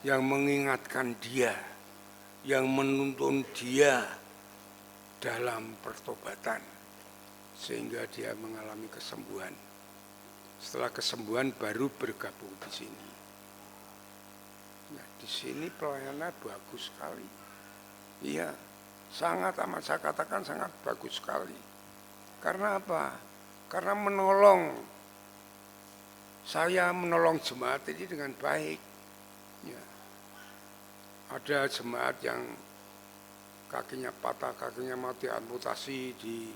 yang mengingatkan dia, yang menuntun dia dalam pertobatan sehingga dia mengalami kesembuhan. Setelah kesembuhan baru bergabung di sini. Nah, di sini pelayanannya bagus sekali. Iya, sangat amat saya katakan sangat bagus sekali. Karena apa? Karena saya menolong jemaat ini dengan baik. Ya. Ada jemaat yang kakinya patah, kakinya mau diamputasi di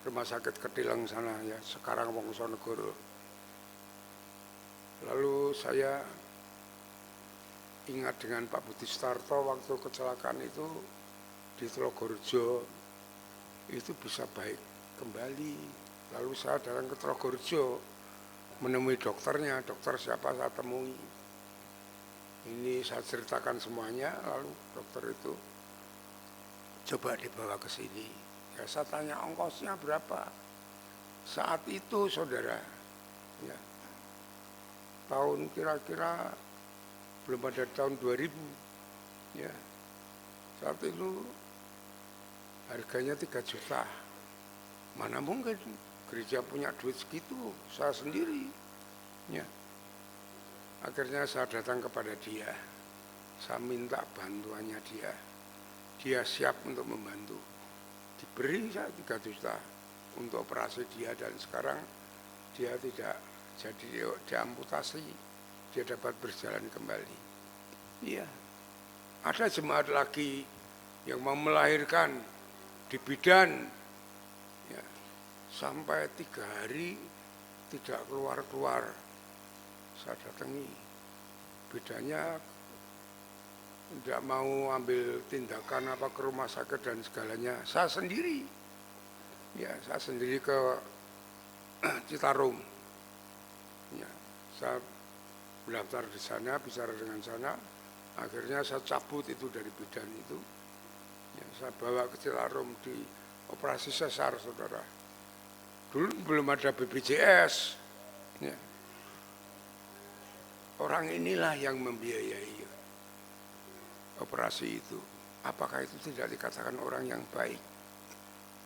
rumah sakit Kedileng sana, ya, sekarang Wongsonegoro. Lalu saya ingat dengan Pak Budi Starto waktu kecelakaan itu di Trogorjo, itu bisa baik kembali. Lalu saya datang ke Trogorjo menemui dokternya, dokter siapa saya temui. Ini saya ceritakan semuanya, lalu dokter itu coba dibawa ke sini. Ya, saya tanya ongkosnya berapa. Saat itu saudara, ya, tahun kira-kira belum ada tahun 2000, ya, saat itu harganya 3 juta. Mana mungkin gereja punya duit segitu, saya sendiri. Ya. Akhirnya saya datang kepada dia, saya minta bantuannya dia. Dia siap untuk membantu. Diberi saya 3 juta untuk operasi dia, dan sekarang dia tidak jadi diamputasi, dia dapat berjalan kembali. Iya, ada jemaat lagi yang mau melahirkan di bidan, ya, sampai 3 hari tidak keluar-keluar. Saya datangi, bidannya tidak mau ambil tindakan apa ke rumah sakit dan segalanya. Saya sendiri, ya, saya sendiri ke Citarum. Ya, saya mendaftar di sana, bicara dengan sana. Akhirnya saya cabut itu dari bidan itu. Ya, saya bawa ke Citarum di operasi sesar, saudara. Dulu belum ada BPJS. Ya. Orang inilah yang membiayai operasi itu. Apakah itu tidak dikatakan orang yang baik?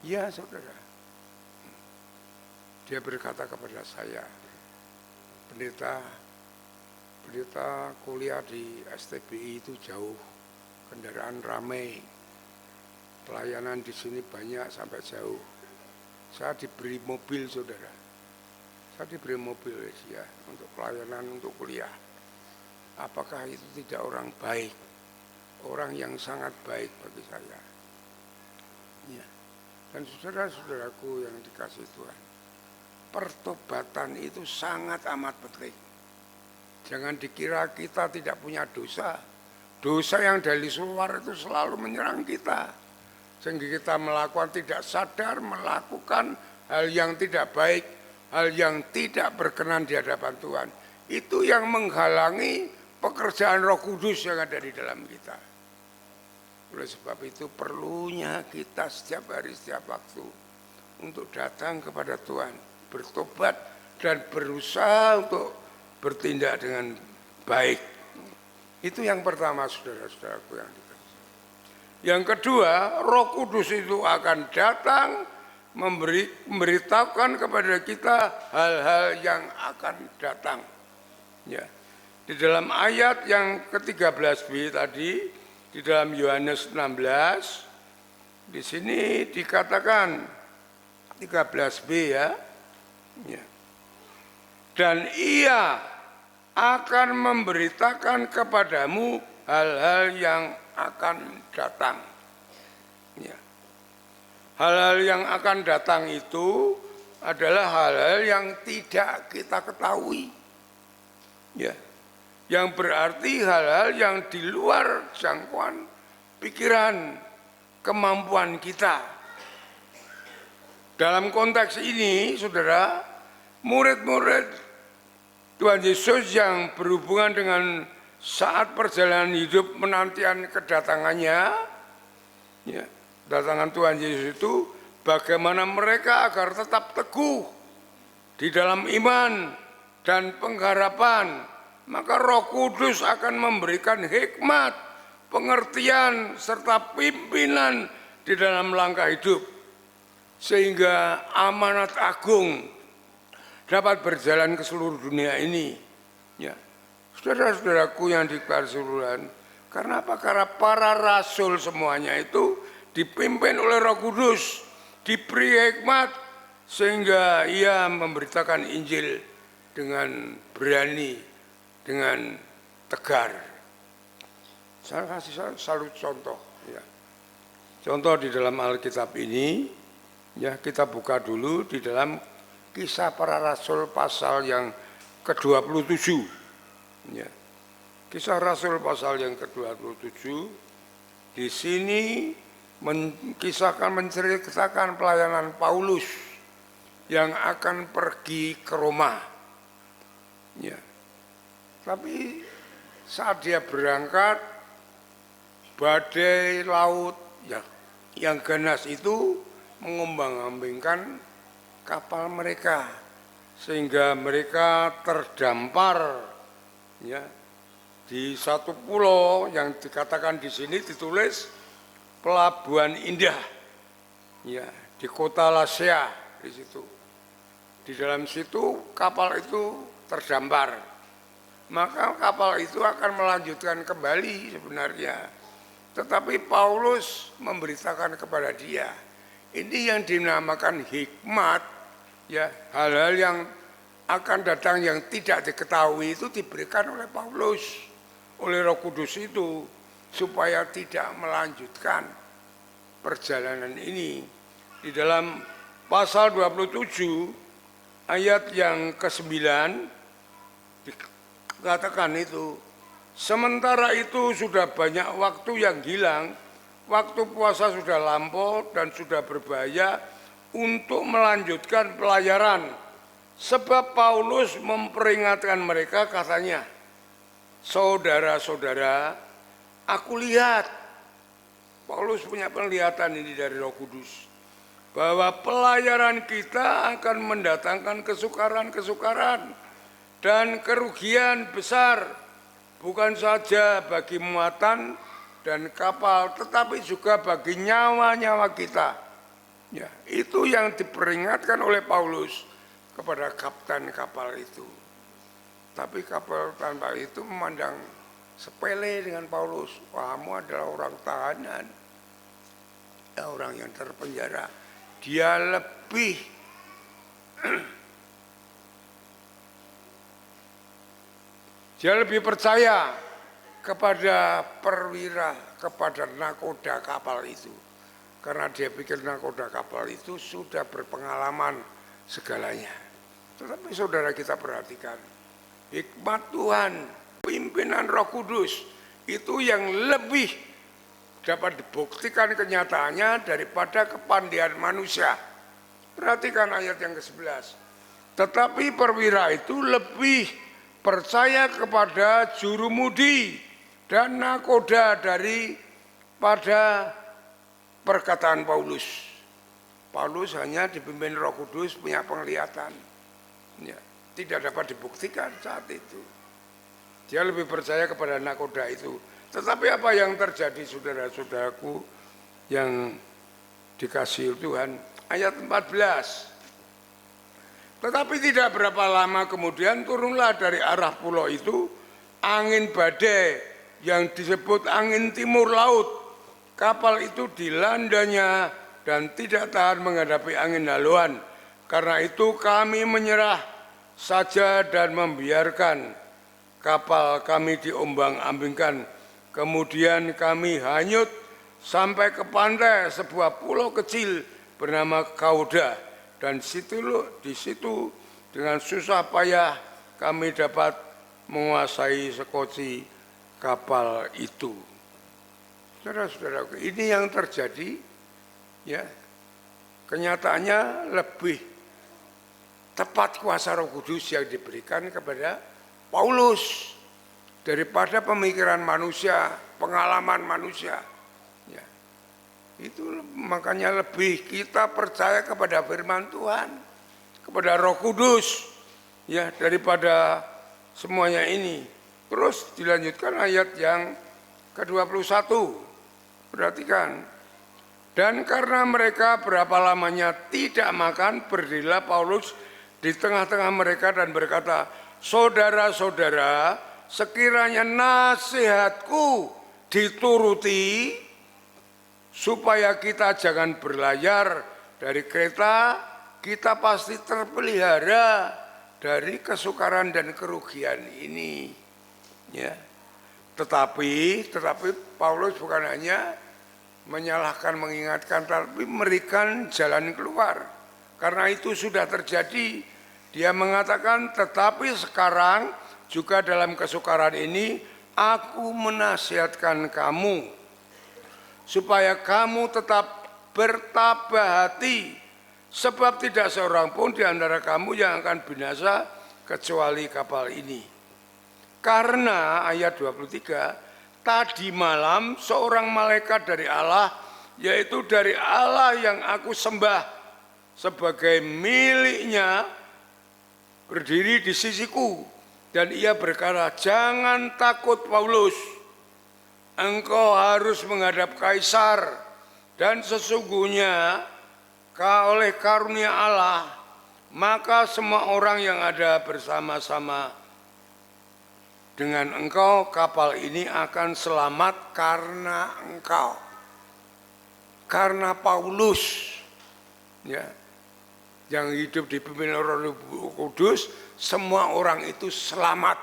Ya saudara. Dia berkata kepada saya, pendeta kuliah di STBI itu jauh, kendaraan ramai, pelayanan di sini banyak sampai jauh. Saya diberi mobil saudara, Saya diberi mobil ya, untuk pelayanan, untuk kuliah. Apakah itu tidak orang baik? Orang yang sangat baik bagi saya. Ya. Dan saudara-saudaraku yang dikasih Tuhan, pertobatan itu sangat amat penting. Jangan dikira kita tidak punya dosa. Dosa yang dari luar itu selalu menyerang kita. Sehingga kita melakukan tidak sadar, melakukan hal yang tidak baik, hal yang tidak berkenan di hadapan Tuhan. Itu yang menghalangi pekerjaan Roh Kudus yang ada di dalam kita. Oleh sebab itu perlunya kita setiap hari, setiap waktu untuk datang kepada Tuhan, bertobat dan berusaha untuk bertindak dengan baik. Itu yang pertama, saudara-saudaraku yang dikasih. Yang kedua, Roh Kudus itu akan datang memberitahukan kepada kita hal-hal yang akan datang. Ya. Di dalam ayat yang ke-13b tadi, di dalam Yohanes 16, di sini dikatakan 13b ya. Dan ia akan memberitakan kepadamu hal-hal yang akan datang. Ya. Hal-hal yang akan datang itu adalah hal-hal yang tidak kita ketahui. Ya. Yang berarti hal-hal yang di luar jangkauan pikiran, kemampuan kita. Dalam konteks ini, saudara, murid-murid Tuhan Yesus yang berhubungan dengan saat perjalanan hidup menantian kedatangannya, ya, datangan Tuhan Yesus itu, bagaimana mereka agar tetap teguh di dalam iman dan pengharapan. Maka Roh Kudus akan memberikan hikmat, pengertian, serta pimpinan di dalam langkah hidup. Sehingga amanat agung dapat berjalan ke seluruh dunia ini. Ya. Saudara-saudaraku yang dikasihi Tuhan, karena apa? Karena para rasul semuanya itu dipimpin oleh Roh Kudus, diberi hikmat, sehingga ia memberitakan Injil dengan berani, dengan tegar. Saya kasih satu contoh. Ya. Contoh di dalam Alkitab ini, ya kita buka dulu di dalam Kisah Para Rasul pasal yang ke-27. Ya. Kisah Rasul pasal yang ke-27. Di sini menceritakan pelayanan Paulus yang akan pergi ke Roma. Ya. Tapi saat dia berangkat, badai laut ya, yang ganas itu mengombang-ambingkan kapal mereka, sehingga mereka terdampar ya, di satu pulau yang dikatakan di sini ditulis Pelabuhan Indah, ya, di kota Lasea di situ. Di dalam situ kapal itu terdampar. Maka kapal itu akan melanjutkan kembali sebenarnya. Tetapi Paulus memberitakan kepada dia, ini yang dinamakan hikmat, ya, hal-hal yang akan datang yang tidak diketahui itu diberikan oleh Paulus, oleh Roh Kudus itu, supaya tidak melanjutkan perjalanan ini. Di dalam pasal 27 ayat yang ke-9 dikatakan itu, sementara itu sudah banyak waktu yang hilang, waktu puasa sudah lampau dan sudah berbahaya untuk melanjutkan pelayaran. Sebab Paulus memperingatkan mereka, katanya, saudara-saudara, aku lihat, Paulus punya penglihatan ini dari Roh Kudus, bahwa pelayaran kita akan mendatangkan kesukaran-kesukaran dan kerugian besar, bukan saja bagi muatan dan kapal, tetapi juga bagi nyawa-nyawa kita. Ya, itu yang diperingatkan oleh Paulus kepada kapten kapal itu. Tapi kapal tanpa itu memandang sepele dengan Paulus. Kamu adalah orang tahanan, ya, orang yang terpenjara. Dia lebih Dia lebih percaya kepada perwira, kepada nakoda kapal itu. Karena dia pikir nakoda kapal itu sudah berpengalaman segalanya. Tetapi saudara kita perhatikan, hikmat Tuhan, pimpinan Roh Kudus itu yang lebih dapat dibuktikan kenyataannya daripada kepandaian manusia. Perhatikan ayat yang ke-11. Tetapi perwira itu lebih percaya kepada jurumudi dan nakoda daripada perkataan Paulus. Paulus hanya dipimpin Roh Kudus, punya penglihatan. Ya, tidak dapat dibuktikan saat itu. Dia lebih percaya kepada nakoda itu. Tetapi apa yang terjadi saudara-saudaraku yang dikasihi Tuhan? Ayat 14. Tetapi tidak berapa lama kemudian turunlah dari arah pulau itu angin badai yang disebut angin timur laut. Kapal itu dilandanya dan tidak tahan menghadapi angin haluan. Karena itu kami menyerah saja dan membiarkan kapal kami diombang-ambingkan. Kemudian kami hanyut sampai ke pantai sebuah pulau kecil bernama Kauda. Dan di situ dengan susah payah kami dapat menguasai sekoci kapal itu. Saudara-saudara, ini yang terjadi, ya. Kenyataannya lebih tepat kuasa Roh Kudus yang diberikan kepada Paulus daripada pemikiran manusia, pengalaman manusia. Ya. Itu makanya lebih kita percaya kepada firman Tuhan, kepada Roh Kudus, ya, daripada semuanya ini. Terus dilanjutkan ayat yang ke-21. Perhatikan. Dan karena mereka berapa lamanya tidak makan, berdirilah Paulus di tengah-tengah mereka dan berkata, saudara-saudara, sekiranya nasihatku dituruti, supaya kita jangan berlayar dari kereta, kita pasti terpelihara dari kesukaran dan kerugian ini. Ya. Tetapi Paulus bukan hanya menyalahkan, mengingatkan, tapi memberikan jalan keluar. Karena itu sudah terjadi. Dia mengatakan, tetapi sekarang juga dalam kesukaran ini, aku menasihatkan kamu, supaya kamu tetap bertabah hati, sebab tidak seorang pun di antara kamu yang akan binasa kecuali kapal ini. Karena ayat 23, tadi malam seorang malaikat dari Allah, yaitu dari Allah yang aku sembah sebagai miliknya, berdiri di sisiku, dan ia berkata, jangan takut Paulus, engkau harus menghadap Kaisar, dan sesungguhnya oleh karunia Allah, maka semua orang yang ada bersama-sama dengan engkau, kapal ini akan selamat karena engkau. Karena Paulus, ya, yang hidup dipimpin oleh Roh Kudus, semua orang itu selamat.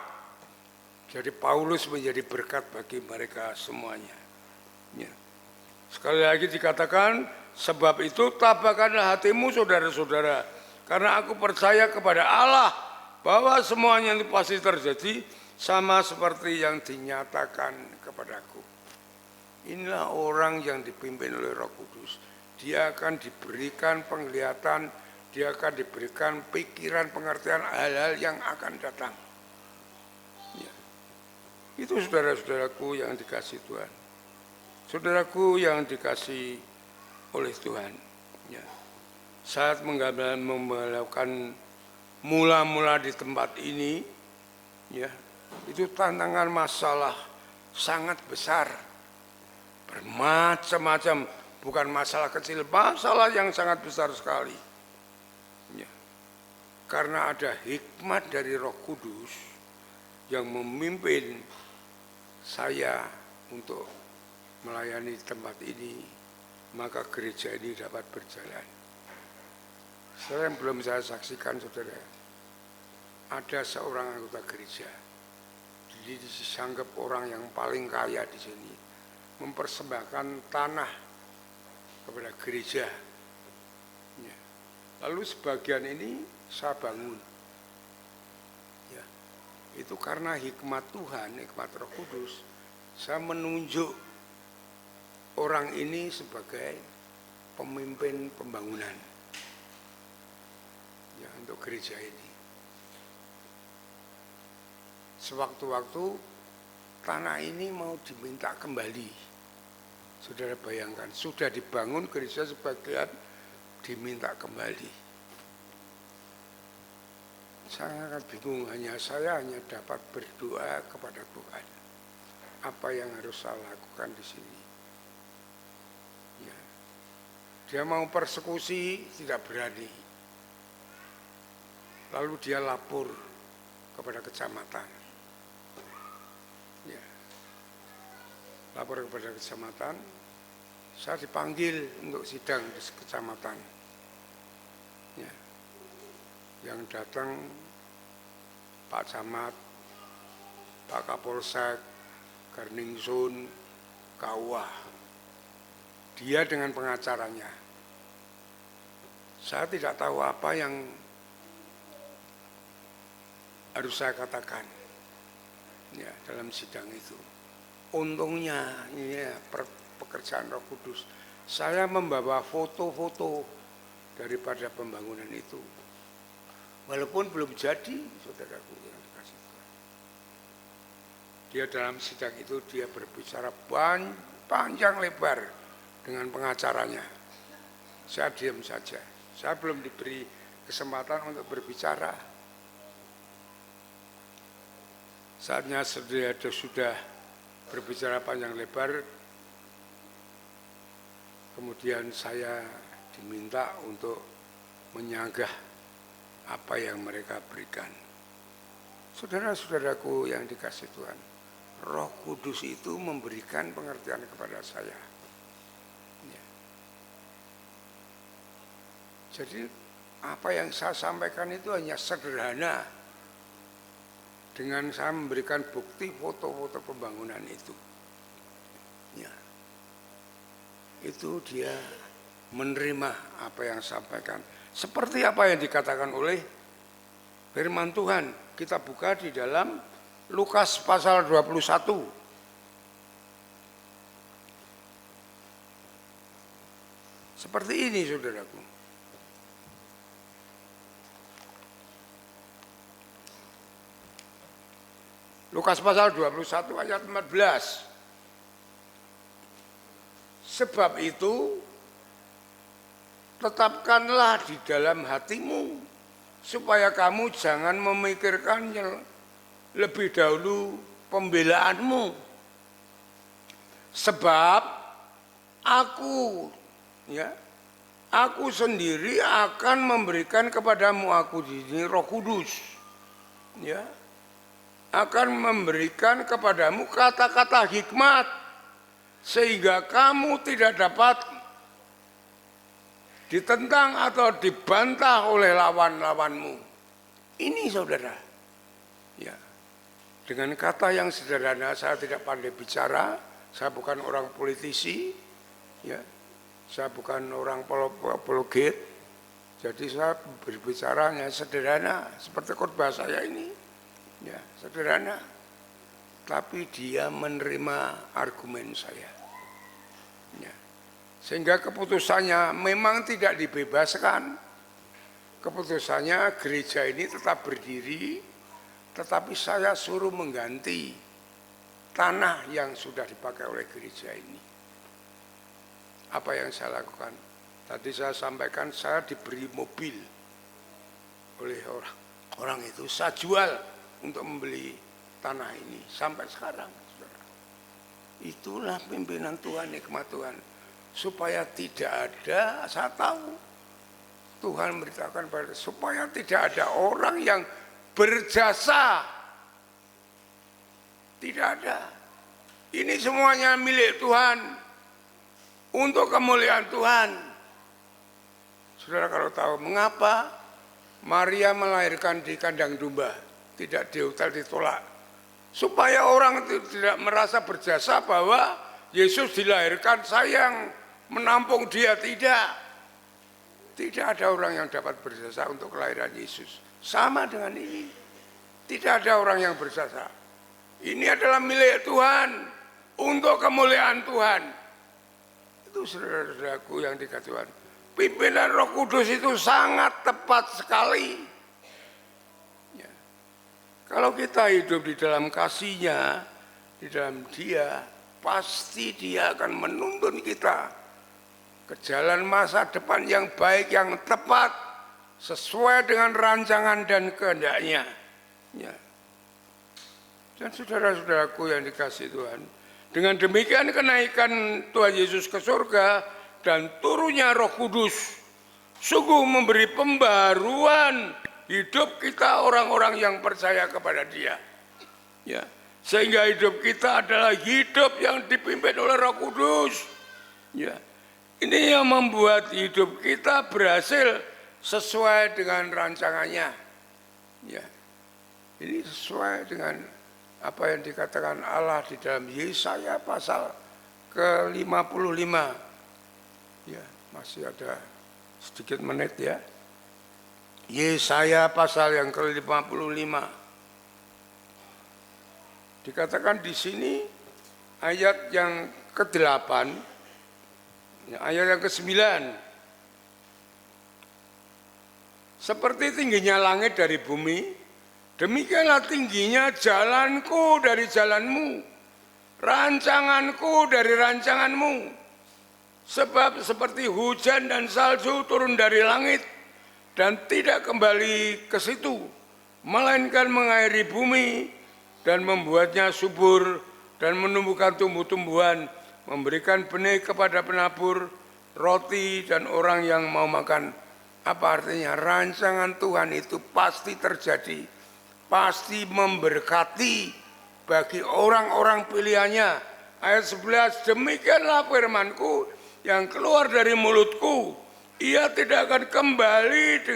Jadi Paulus menjadi berkat bagi mereka semuanya. Ya. Sekali lagi dikatakan, sebab itu tabahkanlah hatimu saudara-saudara, karena aku percaya kepada Allah bahwa semuanya itu pasti terjadi sama seperti yang dinyatakan kepadaku. Inilah orang yang dipimpin oleh Roh Kudus. Dia akan diberikan penglihatan, dia akan diberikan pikiran, pengertian hal-hal yang akan datang. Ya. Itu saudara-saudaraku yang dikasihi Tuhan. Saudaraku yang dikasihi oleh Tuhan. Ya. Saat melakukan mula-mula di tempat ini, ya, itu tantangan masalah sangat besar, bermacam-macam, bukan masalah kecil, masalah yang sangat besar sekali. Ya. Karena ada hikmat dari Roh Kudus yang memimpin saya untuk melayani tempat ini, maka gereja ini dapat berjalan. Saya yang belum saya saksikan, saudara, ada seorang anggota gereja Jadi disanggap orang yang paling kaya di sini, mempersembahkan tanah kepada gereja. Ya. Lalu sebagian ini saya bangun. Ya. Itu karena hikmat Tuhan, hikmat Roh Kudus, saya menunjuk orang ini sebagai pemimpin pembangunan ya untuk gereja ini. Sewaktu-waktu tanah ini mau diminta kembali. Saudara bayangkan, sudah dibangun gereja sebagian diminta kembali. Saya sangat bingung, saya hanya dapat berdoa kepada Tuhan. Apa yang harus saya lakukan di sini? Ya. Dia mau persekusi, tidak berani. Lalu dia lapor kepada kecamatan. Ya. Lapor kepada kecamatan, saya dipanggil untuk sidang di kecamatan. Ya. Yang datang Pak Camat, Pak Kapolsek, Garningsun, KUA. Dia dengan pengacaranya. Saya tidak tahu apa yang harus saya katakan ya dalam sidang itu. Untungnya ini ya, pekerjaan Roh Kudus. Saya membawa foto-foto daripada pembangunan itu. Walaupun belum jadi, saudaraku yang dikasih Tuhan. Dia dalam sidang itu dia berbicara panjang lebar dengan pengacaranya. Saya diam saja. Saya belum diberi kesempatan untuk berbicara. Saatnya sudah berbicara panjang lebar, kemudian saya diminta untuk menyanggah apa yang mereka berikan. Saudara-saudaraku yang dikasih Tuhan, Roh Kudus itu memberikan pengertian kepada saya. Ya. Jadi apa yang saya sampaikan itu hanya sederhana dengan saya memberikan bukti foto-foto pembangunan itu. Ya. Itu dia menerima apa yang saya sampaikan. Seperti apa yang dikatakan oleh firman Tuhan. Kita buka di dalam Lukas pasal 21. Seperti ini saudaraku. Lukas pasal 21 ayat 14. Sebab itu tetapkanlah di dalam hatimu supaya kamu jangan memikirkan lebih dahulu pembelaanmu. Sebab aku sendiri akan memberikan kepadamu, aku di sini Roh Kudus. Ya. Akan memberikan kepadamu kata-kata hikmat sehingga kamu tidak dapat ditentang atau dibantah oleh lawan-lawanmu. Ini saudara. Ya. Dengan kata yang sederhana, saya tidak pandai bicara, saya bukan orang politisi, ya. Saya bukan orang apologet. Jadi saya berbicaranya sederhana seperti khotbah saya ini. Ya, sederhana. Tapi dia menerima argumen saya. Ya. Sehingga keputusannya memang tidak dibebaskan. Keputusannya gereja ini tetap berdiri, tetapi saya suruh mengganti tanah yang sudah dipakai oleh gereja ini. Apa yang saya lakukan? Tadi saya sampaikan saya diberi mobil oleh orang itu. Saya jual untuk membeli tanah ini sampai sekarang. Saudara. Itulah pimpinan Tuhan, hikmat Tuhan. Supaya tidak ada, saya tahu Tuhan beritakan pada supaya tidak ada orang yang berjasa. Tidak ada. Ini semuanya milik Tuhan untuk kemuliaan Tuhan. Saudara kalau tahu mengapa Maria melahirkan di kandang domba, tidak di hotel ditolak. Supaya orang tidak merasa berjasa bahwa Yesus dilahirkan saya yang menampung dia. Tidak ada orang yang dapat berjasa untuk kelahiran Yesus. Sama dengan ini. Tidak ada orang yang berjasa. Ini adalah milik Tuhan. Untuk kemuliaan Tuhan. Itu saudara-saudaraku yang dikasihi Tuhan. Pimpinan Roh Kudus itu sangat tepat sekali. Ya. Kalau kita hidup di dalam kasih-Nya, di dalam Dia, pasti Dia akan menuntun kita ke jalan masa depan yang baik, yang tepat, sesuai dengan rancangan dan kehendak-Nya. Ya. Dan saudara-saudaraku yang dikasihi Tuhan, dengan demikian kenaikan Tuhan Yesus ke surga dan turunnya Roh Kudus sungguh memberi pembaruan hidup kita orang-orang yang percaya kepada Dia. Ya. Sehingga hidup kita adalah hidup yang dipimpin oleh Roh Kudus. Ya. Ini yang membuat hidup kita berhasil sesuai dengan rancangannya. Ya. Ini sesuai dengan apa yang dikatakan Allah di dalam Yesaya pasal ke-55. Ya, masih ada sedikit menit ya. Yesaya pasal yang ke-55. Dikatakan di sini ayat yang ke-8, ayat yang ke-9. Seperti tingginya langit dari bumi, demikianlah tingginya jalanku dari jalanmu, rancanganku dari rancanganmu. Sebab seperti hujan dan salju turun dari langit dan tidak kembali ke situ, melainkan mengairi bumi dan membuatnya subur dan menumbuhkan tumbuh-tumbuhan, memberikan benih kepada penabur, roti dan orang yang mau makan. Apa artinya? Rancangan Tuhan itu pasti terjadi, pasti memberkati bagi orang-orang pilihannya. Ayat 11, demikianlah firmanku yang keluar dari mulutku, ia tidak akan kembali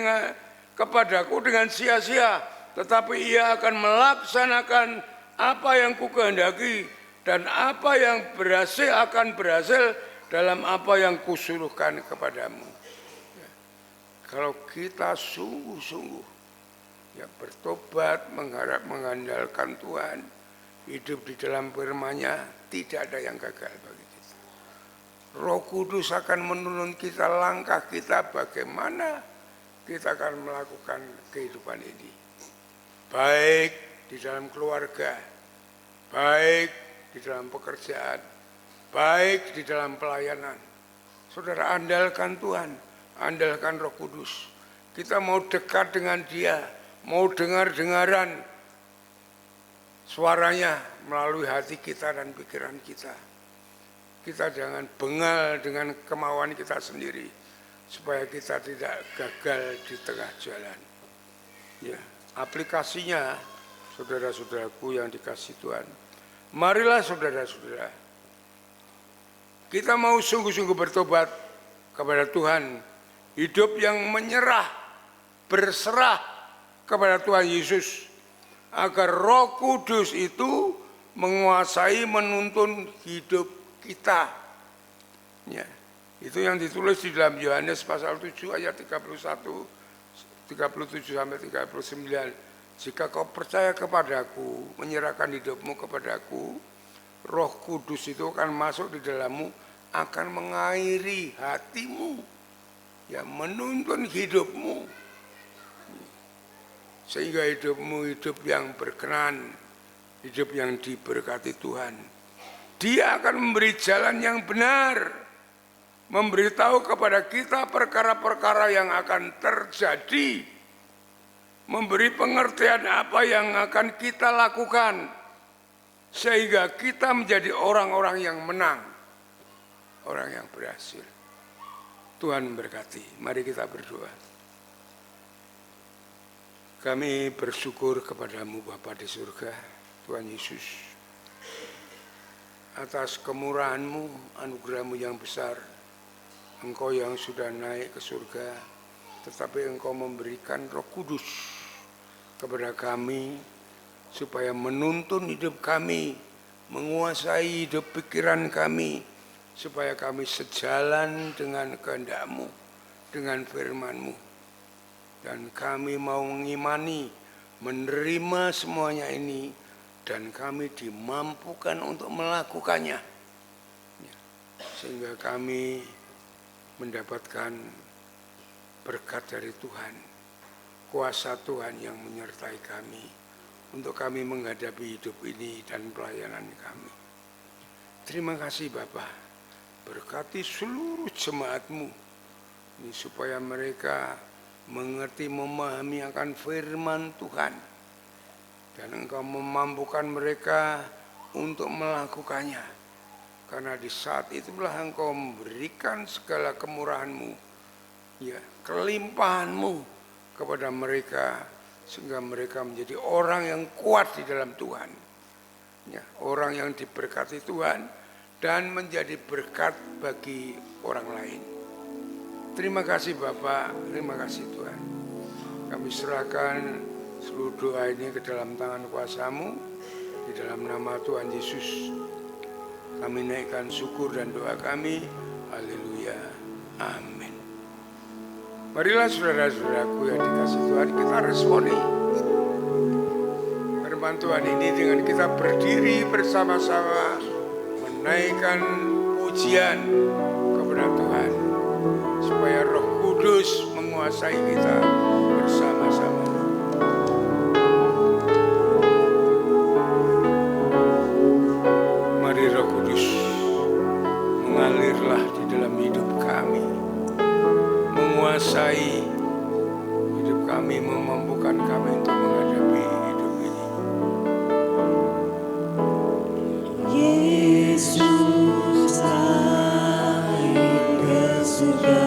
kepadaku dengan sia-sia, tetapi ia akan melaksanakan apa yang kukehendaki, dan apa yang berhasil akan berhasil dalam apa yang kusuruhkan kepadamu. Ya. Kalau kita sungguh-sungguh ya bertobat, mengharap mengandalkan Tuhan, hidup di dalam firman-Nya, tidak ada yang gagal bagi kita. Roh Kudus akan menuntun kita, langkah kita bagaimana kita akan melakukan kehidupan ini. Baik di dalam keluarga, baik di dalam pekerjaan, baik di dalam pelayanan. Saudara, andalkan Tuhan, andalkan Roh Kudus. Kita mau dekat dengan Dia, mau dengar-dengaran suaranya melalui hati kita dan pikiran kita. Kita jangan bengal dengan kemauan kita sendiri, supaya kita tidak gagal di tengah jalan. Ya, aplikasinya, saudara-saudaraku yang dikasihi Tuhan, marilah saudara-saudara, kita mau sungguh-sungguh bertobat kepada Tuhan, hidup yang menyerah, berserah kepada Tuhan Yesus, agar Roh Kudus itu menguasai, menuntun hidup kita. Ya, itu yang ditulis di dalam Yohanes pasal 7 ayat 31, 37 sampai 39. Jika kau percaya kepadaku, menyerahkan hidupmu kepadaku, Roh Kudus itu akan masuk di dalammu, akan mengairi hatimu, ya, menuntun hidupmu, sehingga hidupmu hidup yang berkenan, hidup yang diberkati Tuhan. Dia akan memberi jalan yang benar, memberitahu kepada kita perkara-perkara yang akan terjadi, memberi pengertian apa yang akan kita lakukan, sehingga kita menjadi orang-orang yang menang, orang yang berhasil. Tuhan memberkati. Mari kita berdoa. Kami bersyukur kepadamu Bapa di surga, Tuhan Yesus, atas kemurahan-Mu, anugerah-Mu yang besar. Engkau yang sudah naik ke surga, tetapi Engkau memberikan Roh Kudus kepada kami supaya menuntun hidup kami, menguasai hidup pikiran kami, supaya kami sejalan dengan kehendak-Mu, dengan firman-Mu. Dan kami mau mengimani, menerima semuanya ini, dan kami dimampukan untuk melakukannya. Sehingga kami mendapatkan berkat dari Tuhan, kuasa Tuhan yang menyertai kami, untuk kami menghadapi hidup ini dan pelayanan kami. Terima kasih Bapa, berkati seluruh jemaat-Mu ini supaya mereka mengerti, memahami akan firman Tuhan, dan Engkau memampukan mereka untuk melakukannya, karena di saat itulah Engkau memberikan segala kemurahan-Mu, ya, kelimpahan-Mu kepada mereka, sehingga mereka menjadi orang yang kuat di dalam Tuhan, ya, orang yang diberkati Tuhan dan menjadi berkat bagi orang lain. Terima kasih Bapak, terima kasih Tuhan. Kami serahkan seluruh doa ini ke dalam tangan kuasa-Mu, di dalam nama Tuhan Yesus. Kami naikkan syukur dan doa kami. Haleluya. Amin. Marilah saudara-saudaraku yang dikasih Tuhan, kita responi firman Tuhan ini dengan kita berdiri bersama-sama menaikkan pujian kepada Tuhan, supaya Roh Kudus menguasai kita bersama-sama. Mari Roh Kudus mengalirlah di dalam hidup kami, menguasai hidup kami, memampukan kami untuk menghadapi hidup ini. Yesus naik ke surga.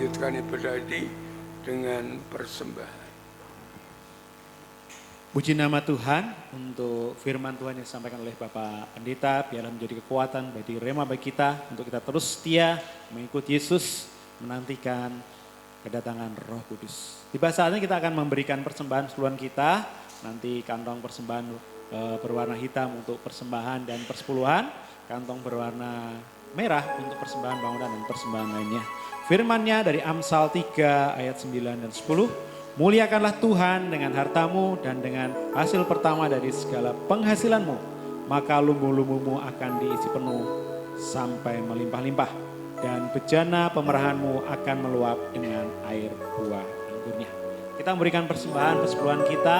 melanjutkan ibadah ini dengan persembahan. Puji nama Tuhan untuk firman Tuhan yang disampaikan oleh Bapak Pendeta, biarlah menjadi kekuatan bagi rema bagi kita untuk kita terus setia mengikuti Yesus, menantikan kedatangan Roh Kudus. Tiba saatnya kita akan memberikan persembahan seluruhan kita, nanti kantong persembahan berwarna hitam untuk persembahan dan persepuluhan, kantong berwarna merah untuk persembahan bangunan dan persembahan lainnya. Firman-Nya dari Amsal 3 ayat 9 dan 10. Muliakanlah Tuhan dengan hartamu dan dengan hasil pertama dari segala penghasilanmu. Maka lumbu-lumbumu akan diisi penuh sampai melimpah-limpah. Dan bejana pemerahanmu akan meluap dengan air buah anggurnya. Kita memberikan persembahan persepuluhan kita.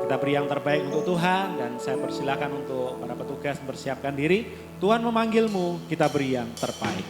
Kita beri yang terbaik untuk Tuhan. Dan saya persilakan untuk para petugas mempersiapkan diri. Tuhan memanggilmu, kita beri yang terbaik.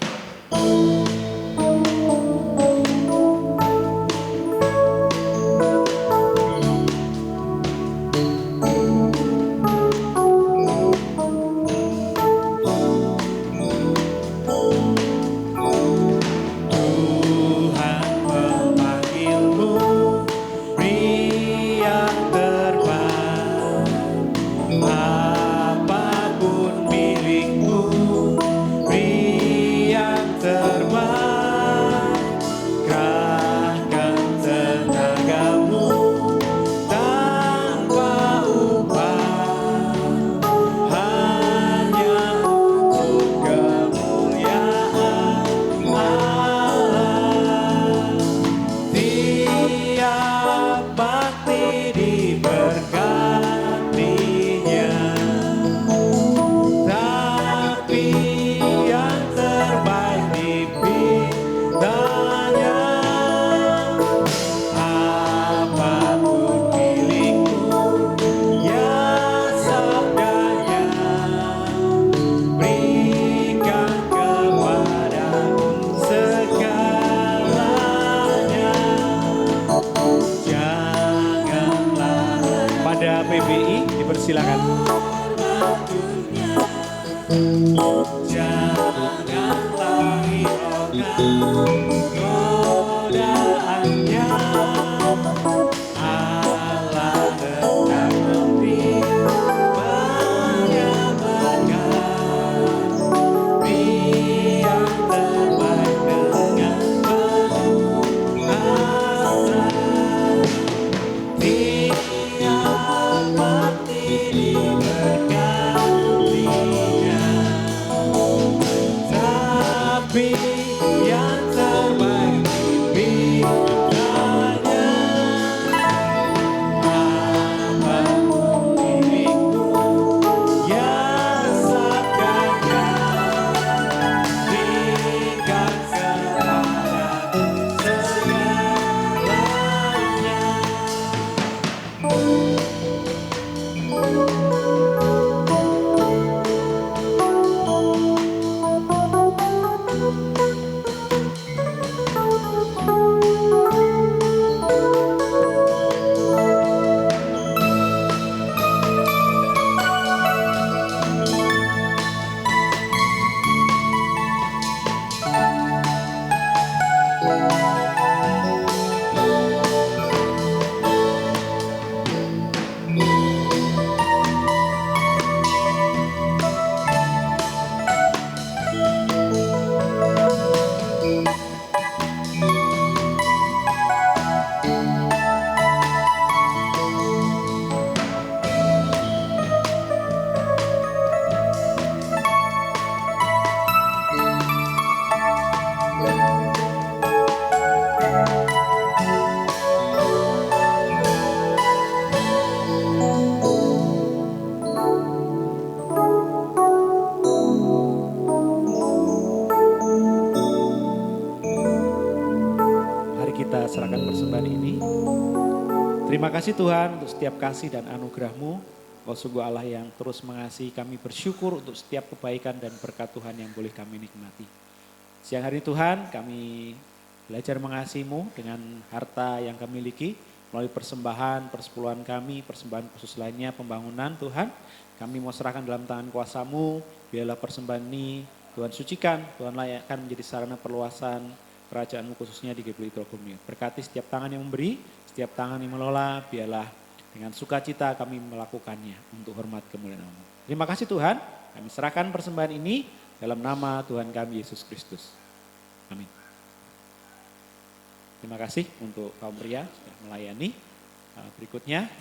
Terima kasih Tuhan untuk setiap kasih dan anugerah-Mu. Kau sungguh Allah yang terus mengasihi kami, bersyukur untuk setiap kebaikan dan berkat Tuhan yang boleh kami nikmati. Siang hari Tuhan kami belajar mengasihi-Mu dengan harta yang kami miliki melalui persembahan, persepuluhan kami, persembahan khusus lainnya, pembangunan Tuhan. Kami mau serahkan dalam tangan kuasa-Mu, biarlah persembahan ini Tuhan sucikan, Tuhan layakkan menjadi sarana perluasan kerajaan-Mu khususnya di GPI Trogomir. Berkati setiap tangan yang memberi, setiap tangan yang mengelola, biarlah dengan sukacita kami melakukannya untuk hormat kemuliaan-Mu. Terima kasih Tuhan, kami serahkan persembahan ini dalam nama Tuhan kami Yesus Kristus. Amin. Terima kasih untuk kaum pria sudah melayani. Berikutnya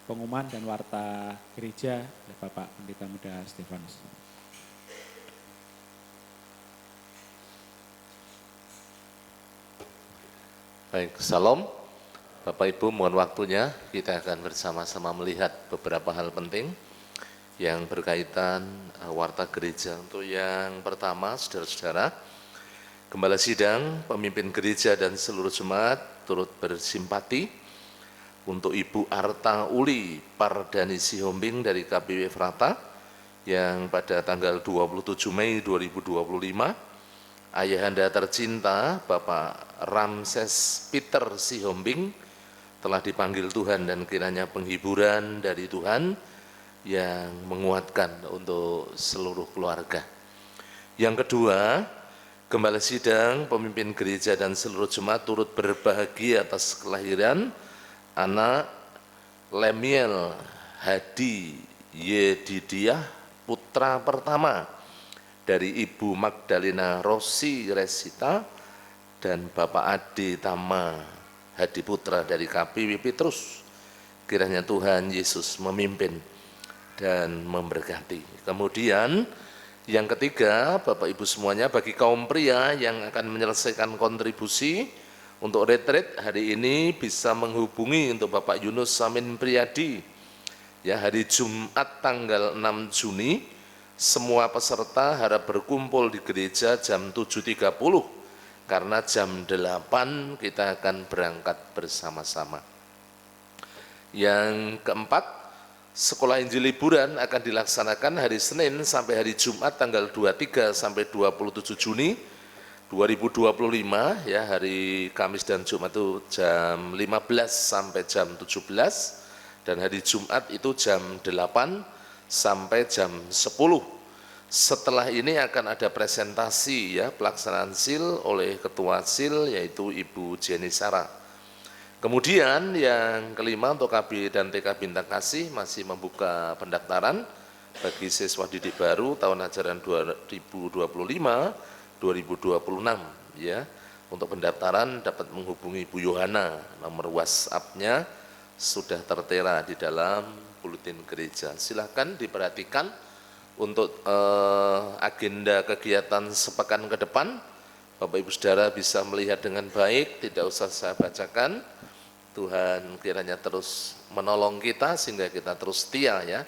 pengumuman dan warta gereja oleh Bapak Pendeta Muda Stefanus. Baik, salam. Bapak Ibu, mohon waktunya kita akan bersama-sama melihat beberapa hal penting yang berkaitan warta gereja. Untuk yang pertama, saudara-saudara, Gembala Sidang, pemimpin gereja dan seluruh jemaat turut bersimpati untuk Ibu Arta Uli Pardani Sihombing dari KPW Frata yang pada tanggal 27 Mei 2025 ayahanda tercinta Bapak Ramses Peter Sihombing telah dipanggil Tuhan dan kiranya penghiburan dari Tuhan yang menguatkan untuk seluruh keluarga. Yang kedua, Gembala Sidang, pemimpin gereja dan seluruh jemaat turut berbahagia atas kelahiran anak Lemiel Hadi Yedidiah, putra pertama dari Ibu Magdalena Rossi Resita dan Bapak Ade Tama Hadi Putra dari KPW Petrus. Kiranya Tuhan Yesus memimpin dan memberkati. Kemudian yang ketiga, Bapak Ibu semuanya, bagi kaum pria yang akan menyelesaikan kontribusi untuk retreat hari ini bisa menghubungi untuk Bapak Yunus Samin Priyadi. Ya, hari Jumat tanggal 6 Juni, semua peserta harap berkumpul di gereja jam 7.30 karena jam 8 kita akan berangkat bersama-sama. Yang keempat, Sekolah Injil Liburan akan dilaksanakan hari Senin sampai hari Jumat tanggal 23 sampai 27 Juni 2025, ya, hari Kamis dan Jumat itu jam 15 sampai jam 17 dan hari Jumat itu jam 8 sampai jam 10. Setelah ini akan ada presentasi, ya, pelaksanaan SIL oleh Ketua SIL yaitu Ibu Jenny Sarah. Kemudian yang kelima, untuk KB dan TK Bintang Kasih masih membuka pendaftaran bagi siswa didik baru tahun ajaran 2025-2026, ya. Untuk pendaftaran dapat menghubungi Bu Yohana, nomor WhatsApp-nya sudah tertera di dalam buletin gereja. Silakan diperhatikan untuk agenda kegiatan sepekan ke depan. Bapak Ibu Saudara bisa melihat dengan baik, tidak usah saya bacakan. Tuhan kiranya terus menolong kita sehingga kita terus setia, ya,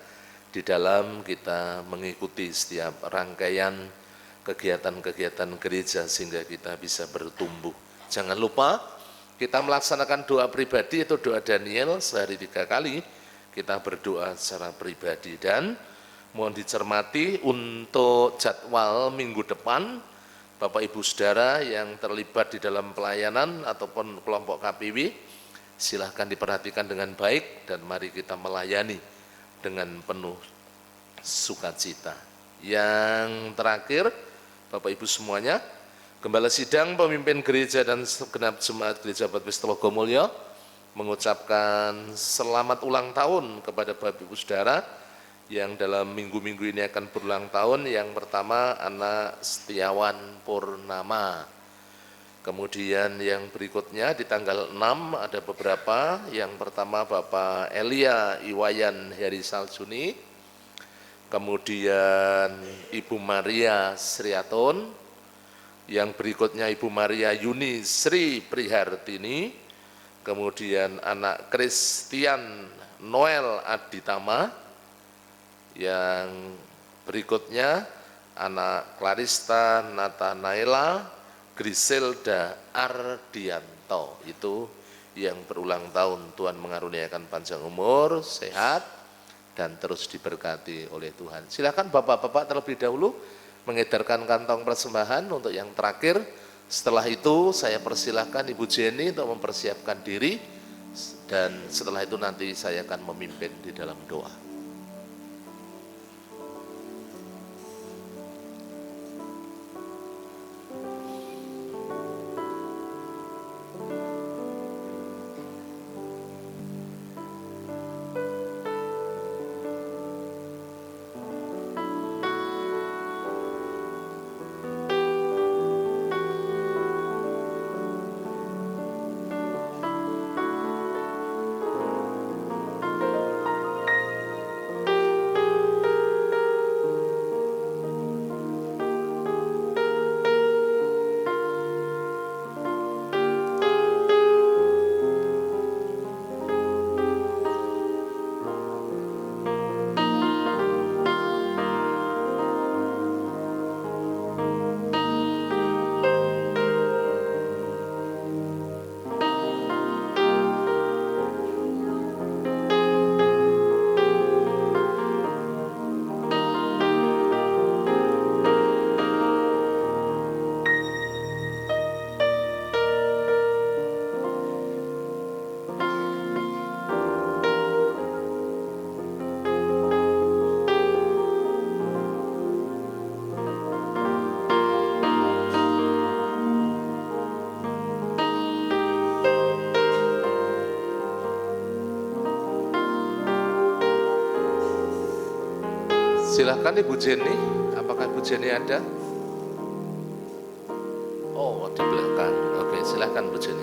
di dalam kita mengikuti setiap rangkaian kegiatan-kegiatan gereja sehingga kita bisa bertumbuh. Jangan lupa kita melaksanakan doa pribadi, itu doa Daniel sehari 3 kali. Kita berdoa secara pribadi dan mohon dicermati untuk jadwal minggu depan. Bapak Ibu Saudara yang terlibat di dalam pelayanan ataupun kelompok KPW, silahkan diperhatikan dengan baik dan mari kita melayani dengan penuh sukacita. Yang terakhir, Bapak Ibu semuanya, Gembala Sidang, pemimpin gereja dan segenap jemaat Gereja Baptis Telogomulyo mengucapkan selamat ulang tahun kepada Bapak Ibu Saudara yang dalam minggu-minggu ini akan berulang tahun. Yang pertama, anak Setiawan Purnama. Kemudian yang berikutnya di tanggal 6 ada beberapa. Yang pertama Bapak Elia Iwayan Heri Saljuni, kemudian Ibu Maria Sriaton, yang berikutnya Ibu Maria Yuni Sri Prihartini, kemudian anak Christian Noel Aditama, yang berikutnya anak Clarista Nathanaela Griselda Ardianto, itu yang berulang tahun. Tuhan mengaruniakan panjang umur, sehat, dan terus diberkati oleh Tuhan. Silakan Bapak-bapak terlebih dahulu mengedarkan kantong persembahan untuk yang terakhir. Setelah itu saya persilahkan Ibu Jenny untuk mempersiapkan diri, dan setelah itu nanti saya akan memimpin di dalam doa. Silahkan Ibu Jenny, apakah Ibu Jenny ada? Oh, di belakang. Oke, silahkan Bu Jenny.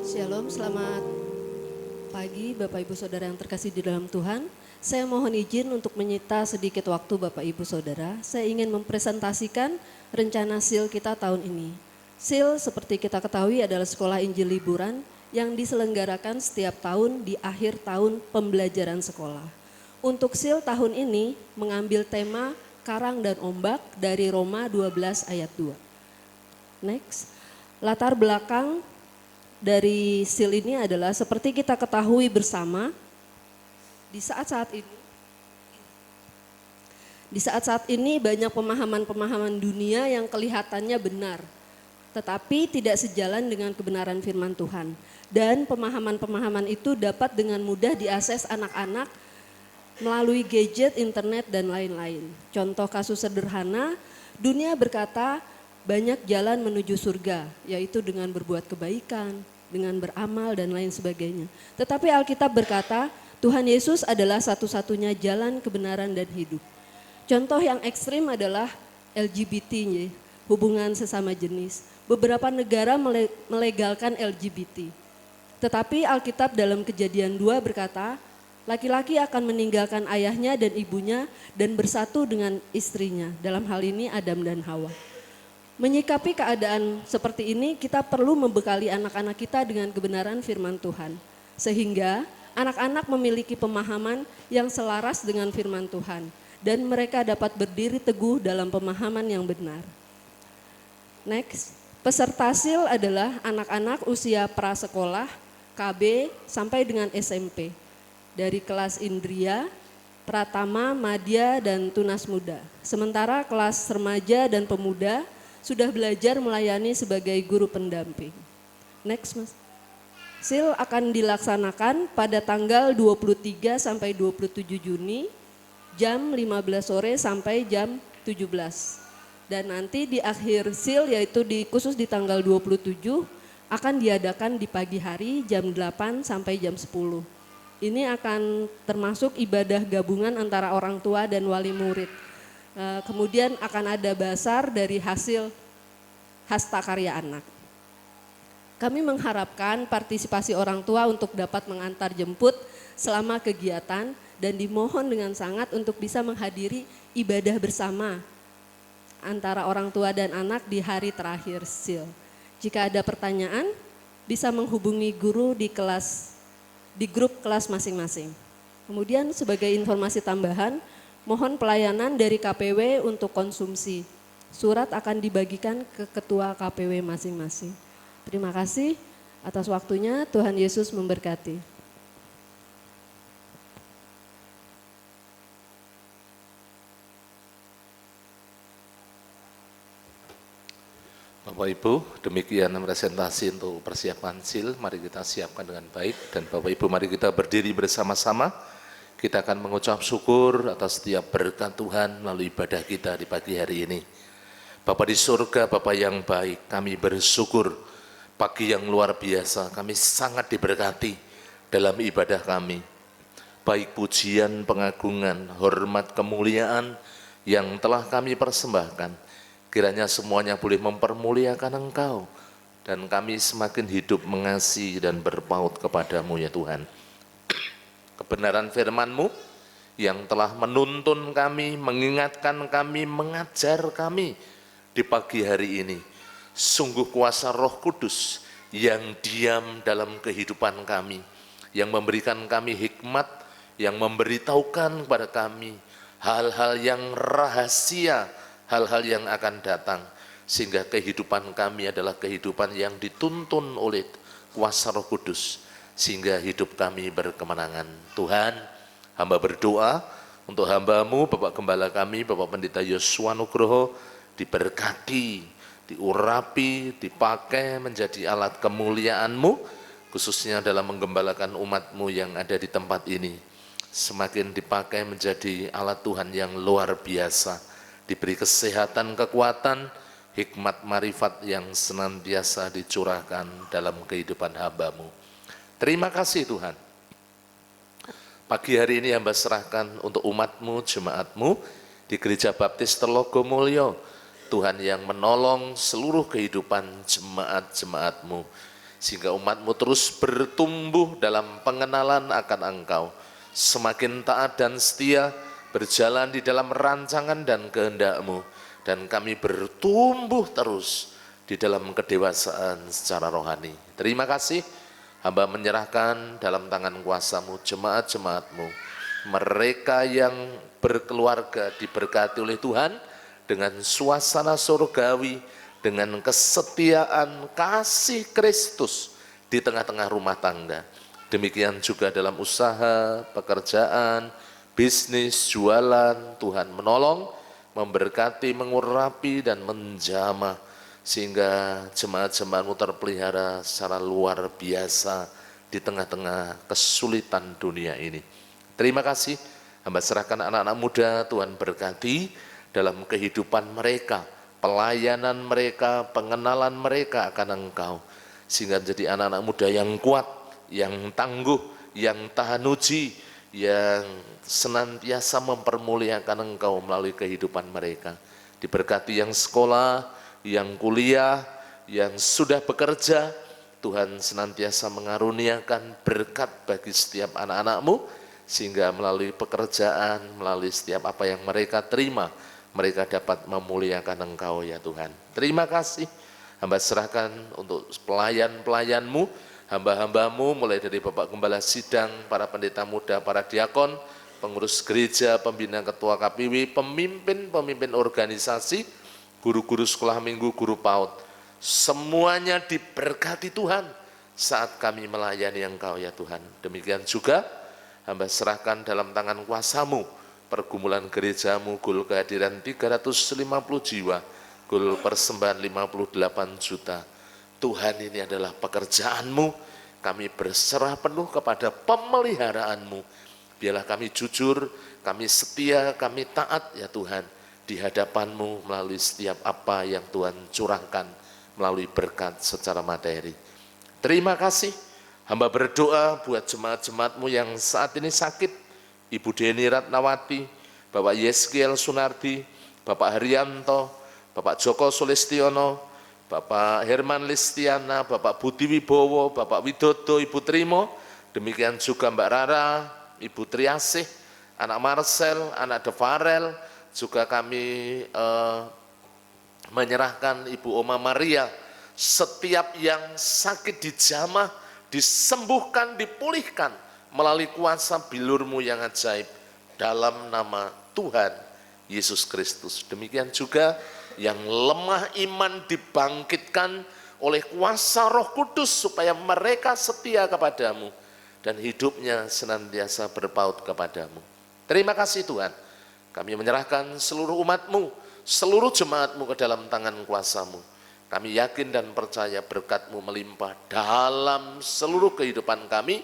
Shalom, selamat pagi Bapak Ibu Saudara yang terkasih di dalam Tuhan. Saya mohon izin untuk menyita sedikit waktu Bapak Ibu Saudara. Saya ingin mempresentasikan rencana SIL kita tahun ini. SIL seperti kita ketahui adalah sekolah Injil liburan yang diselenggarakan setiap tahun di akhir tahun pembelajaran sekolah. Untuk SIL tahun ini mengambil tema Karang dan Ombak dari Roma 12 ayat 2. Next, latar belakang dari SIL ini adalah seperti kita ketahui bersama di saat-saat ini banyak pemahaman-pemahaman dunia yang kelihatannya benar, tetapi tidak sejalan dengan kebenaran firman Tuhan. Dan pemahaman-pemahaman itu dapat dengan mudah diakses anak-anak melalui gadget, internet, dan lain-lain. Contoh kasus sederhana, dunia berkata banyak jalan menuju surga, yaitu dengan berbuat kebaikan, dengan beramal, dan lain sebagainya. Tetapi Alkitab berkata, Tuhan Yesus adalah satu-satunya jalan kebenaran dan hidup. Contoh yang ekstrim adalah LGBT, hubungan sesama jenis. Beberapa negara melegalkan LGBT. Tetapi Alkitab dalam Kejadian 2 berkata, laki-laki akan meninggalkan ayahnya dan ibunya dan bersatu dengan istrinya. Dalam hal ini Adam dan Hawa. Menyikapi keadaan seperti ini, kita perlu membekali anak-anak kita dengan kebenaran firman Tuhan. Sehingga anak-anak memiliki pemahaman yang selaras dengan firman Tuhan. Dan mereka dapat berdiri teguh dalam pemahaman yang benar. Next, peserta SIL adalah anak-anak usia prasekolah, KB, sampai dengan SMP. Dari kelas Indria, Pratama, Madya, dan Tunas Muda. Sementara kelas remaja dan pemuda sudah belajar melayani sebagai guru pendamping. Next, Mas. SIL akan dilaksanakan pada tanggal 23 sampai 27 Juni, jam 15 sore sampai jam 17. Dan nanti di akhir SIL, yaitu khusus di tanggal 27, akan diadakan di pagi hari jam 8 sampai jam 10. Ini akan termasuk ibadah gabungan antara orang tua dan wali murid. Kemudian akan ada basar dari hasil hasta karya anak. Kami mengharapkan partisipasi orang tua untuk dapat mengantar jemput selama kegiatan dan dimohon dengan sangat untuk bisa menghadiri ibadah bersama antara orang tua dan anak di hari terakhir SIL. Jika ada pertanyaan, bisa menghubungi guru di grup kelas masing-masing. Kemudian sebagai informasi tambahan, mohon pelayanan dari KPW untuk konsumsi. Surat akan dibagikan ke ketua KPW masing-masing. Terima kasih atas waktunya, Tuhan Yesus memberkati. Bapak Ibu, demikian presentasi untuk persiapan SIL. Mari kita siapkan dengan baik. Dan Bapak Ibu, mari kita berdiri bersama-sama. Kita akan mengucap syukur atas setiap berkat Tuhan melalui ibadah kita di pagi hari ini. Bapa di surga, Bapa yang baik, kami bersyukur pagi yang luar biasa. Kami sangat diberkati dalam ibadah kami. Baik pujian, pengagungan, hormat, kemuliaan yang telah kami persembahkan. Kiranya semuanya boleh mempermuliakan Engkau dan kami semakin hidup mengasihi dan berpaut kepadamu ya Tuhan. Kebenaran firman-Mu yang telah menuntun kami, mengingatkan kami, mengajar kami di pagi hari ini. Sungguh kuasa Roh Kudus yang diam dalam kehidupan kami, yang memberikan kami hikmat, yang memberitahukan kepada kami hal-hal yang rahasia, hal-hal yang akan datang, sehingga kehidupan kami adalah kehidupan yang dituntun oleh kuasa Roh Kudus, sehingga hidup kami berkemenangan. Tuhan, hamba berdoa untuk hamba-Mu, Bapak Gembala kami, Bapak Pendeta Yosua Nugroho, diberkati, diurapi, dipakai menjadi alat kemuliaan-Mu, khususnya dalam menggembalakan umat-Mu yang ada di tempat ini. Semakin dipakai menjadi alat Tuhan yang luar biasa, diberi kesehatan, kekuatan, hikmat, marifat yang senantiasa dicurahkan dalam kehidupan hamba-Mu. Terima kasih Tuhan. Pagi hari ini hamba serahkan untuk umatmu, jemaatmu di Gereja Baptis Telogomulyo. Tuhan yang menolong seluruh kehidupan jemaat-jemaatmu, sehingga umatmu terus bertumbuh dalam pengenalan akan Engkau, semakin taat dan setia, berjalan di dalam rancangan dan kehendak-Mu, dan kami bertumbuh terus di dalam kedewasaan secara rohani. Terima kasih, hamba menyerahkan dalam tangan kuasa-Mu jemaat-jemaat-Mu, mereka yang berkeluarga diberkati oleh Tuhan dengan suasana surgawi, dengan kesetiaan kasih Kristus di tengah-tengah rumah tangga. Demikian juga dalam usaha, pekerjaan, bisnis, jualan, Tuhan menolong, memberkati, mengurapi, dan menjamah, sehingga jemaat-jemaatmu terpelihara secara luar biasa di tengah-tengah kesulitan dunia ini. Terima kasih, hamba serahkan anak-anak muda, Tuhan berkati dalam kehidupan mereka, pelayanan mereka, pengenalan mereka akan Engkau, sehingga menjadi anak-anak muda yang kuat, yang tangguh, yang tahan uji, yang senantiasa mempermuliakan Engkau melalui kehidupan mereka. Diberkati yang sekolah, yang kuliah, yang sudah bekerja, Tuhan senantiasa mengaruniakan berkat bagi setiap anak-anak-Mu, sehingga melalui pekerjaan, melalui setiap apa yang mereka terima, mereka dapat memuliakan Engkau ya Tuhan. Terima kasih, hamba serahkan untuk pelayan-pelayan-Mu, hamba-hamba-Mu, mulai dari Bapak Gembala Sidang, para pendeta muda, para diakon, pengurus gereja, pembina ketua KPW, pemimpin-pemimpin organisasi, guru-guru sekolah minggu, guru PAUD, semuanya diberkati Tuhan saat kami melayani Engkau ya Tuhan. Demikian juga hamba serahkan dalam tangan kuasa-Mu pergumulan gereja-Mu, gul kehadiran 350 jiwa, gul persembahan 58 juta. Tuhan, ini adalah pekerjaan-Mu, kami berserah penuh kepada pemeliharaan-Mu. Biarlah kami jujur, kami setia, kami taat ya Tuhan, di hadapan-Mu melalui setiap apa yang Tuhan curahkan melalui berkat secara materi. Terima kasih, hamba berdoa buat jemaat-jemaat-Mu yang saat ini sakit, Ibu Deni Ratnawati, Bapak Yeskiel Sunardi, Bapak Haryanto, Bapak Joko Sulistiono, Bapak Herman Listiana, Bapak Budi Wibowo, Bapak Widodo, Ibu Trimo, demikian juga Mbak Rara, Ibu Triasih, anak Marcel, anak Devarel, juga kami menyerahkan Ibu Oma Maria, setiap yang sakit dijamah, disembuhkan, dipulihkan melalui kuasa bilur-Mu yang ajaib dalam nama Tuhan Yesus Kristus. Demikian juga yang lemah iman dibangkitkan oleh kuasa Roh Kudus supaya mereka setia kepada-Mu dan hidupnya senantiasa berpaut kepada-Mu. Terima kasih Tuhan, kami menyerahkan seluruh umat-Mu, seluruh jemaat-Mu ke dalam tangan kuasa-Mu. Kami yakin dan percaya berkat-Mu melimpah dalam seluruh kehidupan kami,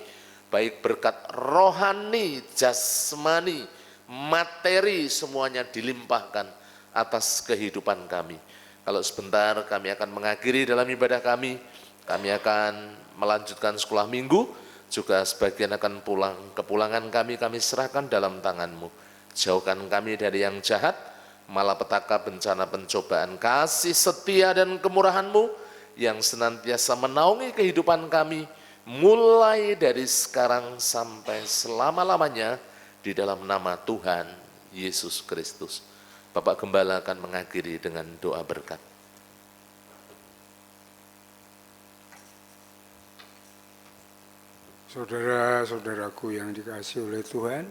baik berkat rohani, jasmani, materi, semuanya dilimpahkan atas kehidupan kami. Kalau sebentar kami akan mengakhiri dalam ibadah kami akan melanjutkan sekolah minggu, juga sebagian akan pulang. Kepulangan kami serahkan dalam tangan-Mu. Jauhkan kami dari yang jahat, malapetaka, bencana, pencobaan, kasih setia dan kemurahan-Mu yang senantiasa menaungi kehidupan kami, mulai dari sekarang sampai selama-lamanya, di dalam nama Tuhan Yesus Kristus. Bapak Gembala akan mengakhiri dengan doa berkat. Saudara-saudaraku yang dikasihi oleh Tuhan,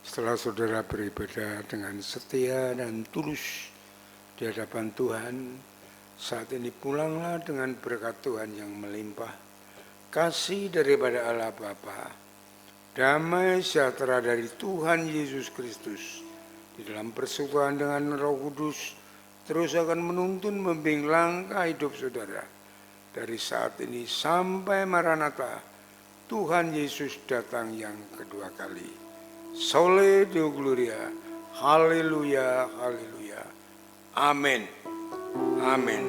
setelah saudara beribadah dengan setia dan tulus di hadapan Tuhan, saat ini pulanglah dengan berkat Tuhan yang melimpah. Kasih daripada Allah Bapa, damai sejahtera dari Tuhan Yesus Kristus, di dalam persekutuan dengan Roh Kudus, terus akan menuntun membimbing langkah hidup saudara. Dari saat ini sampai Maranatha, Tuhan Yesus datang yang kedua kali. Sole Deo Gloria, haleluya, haleluya, amin, amin.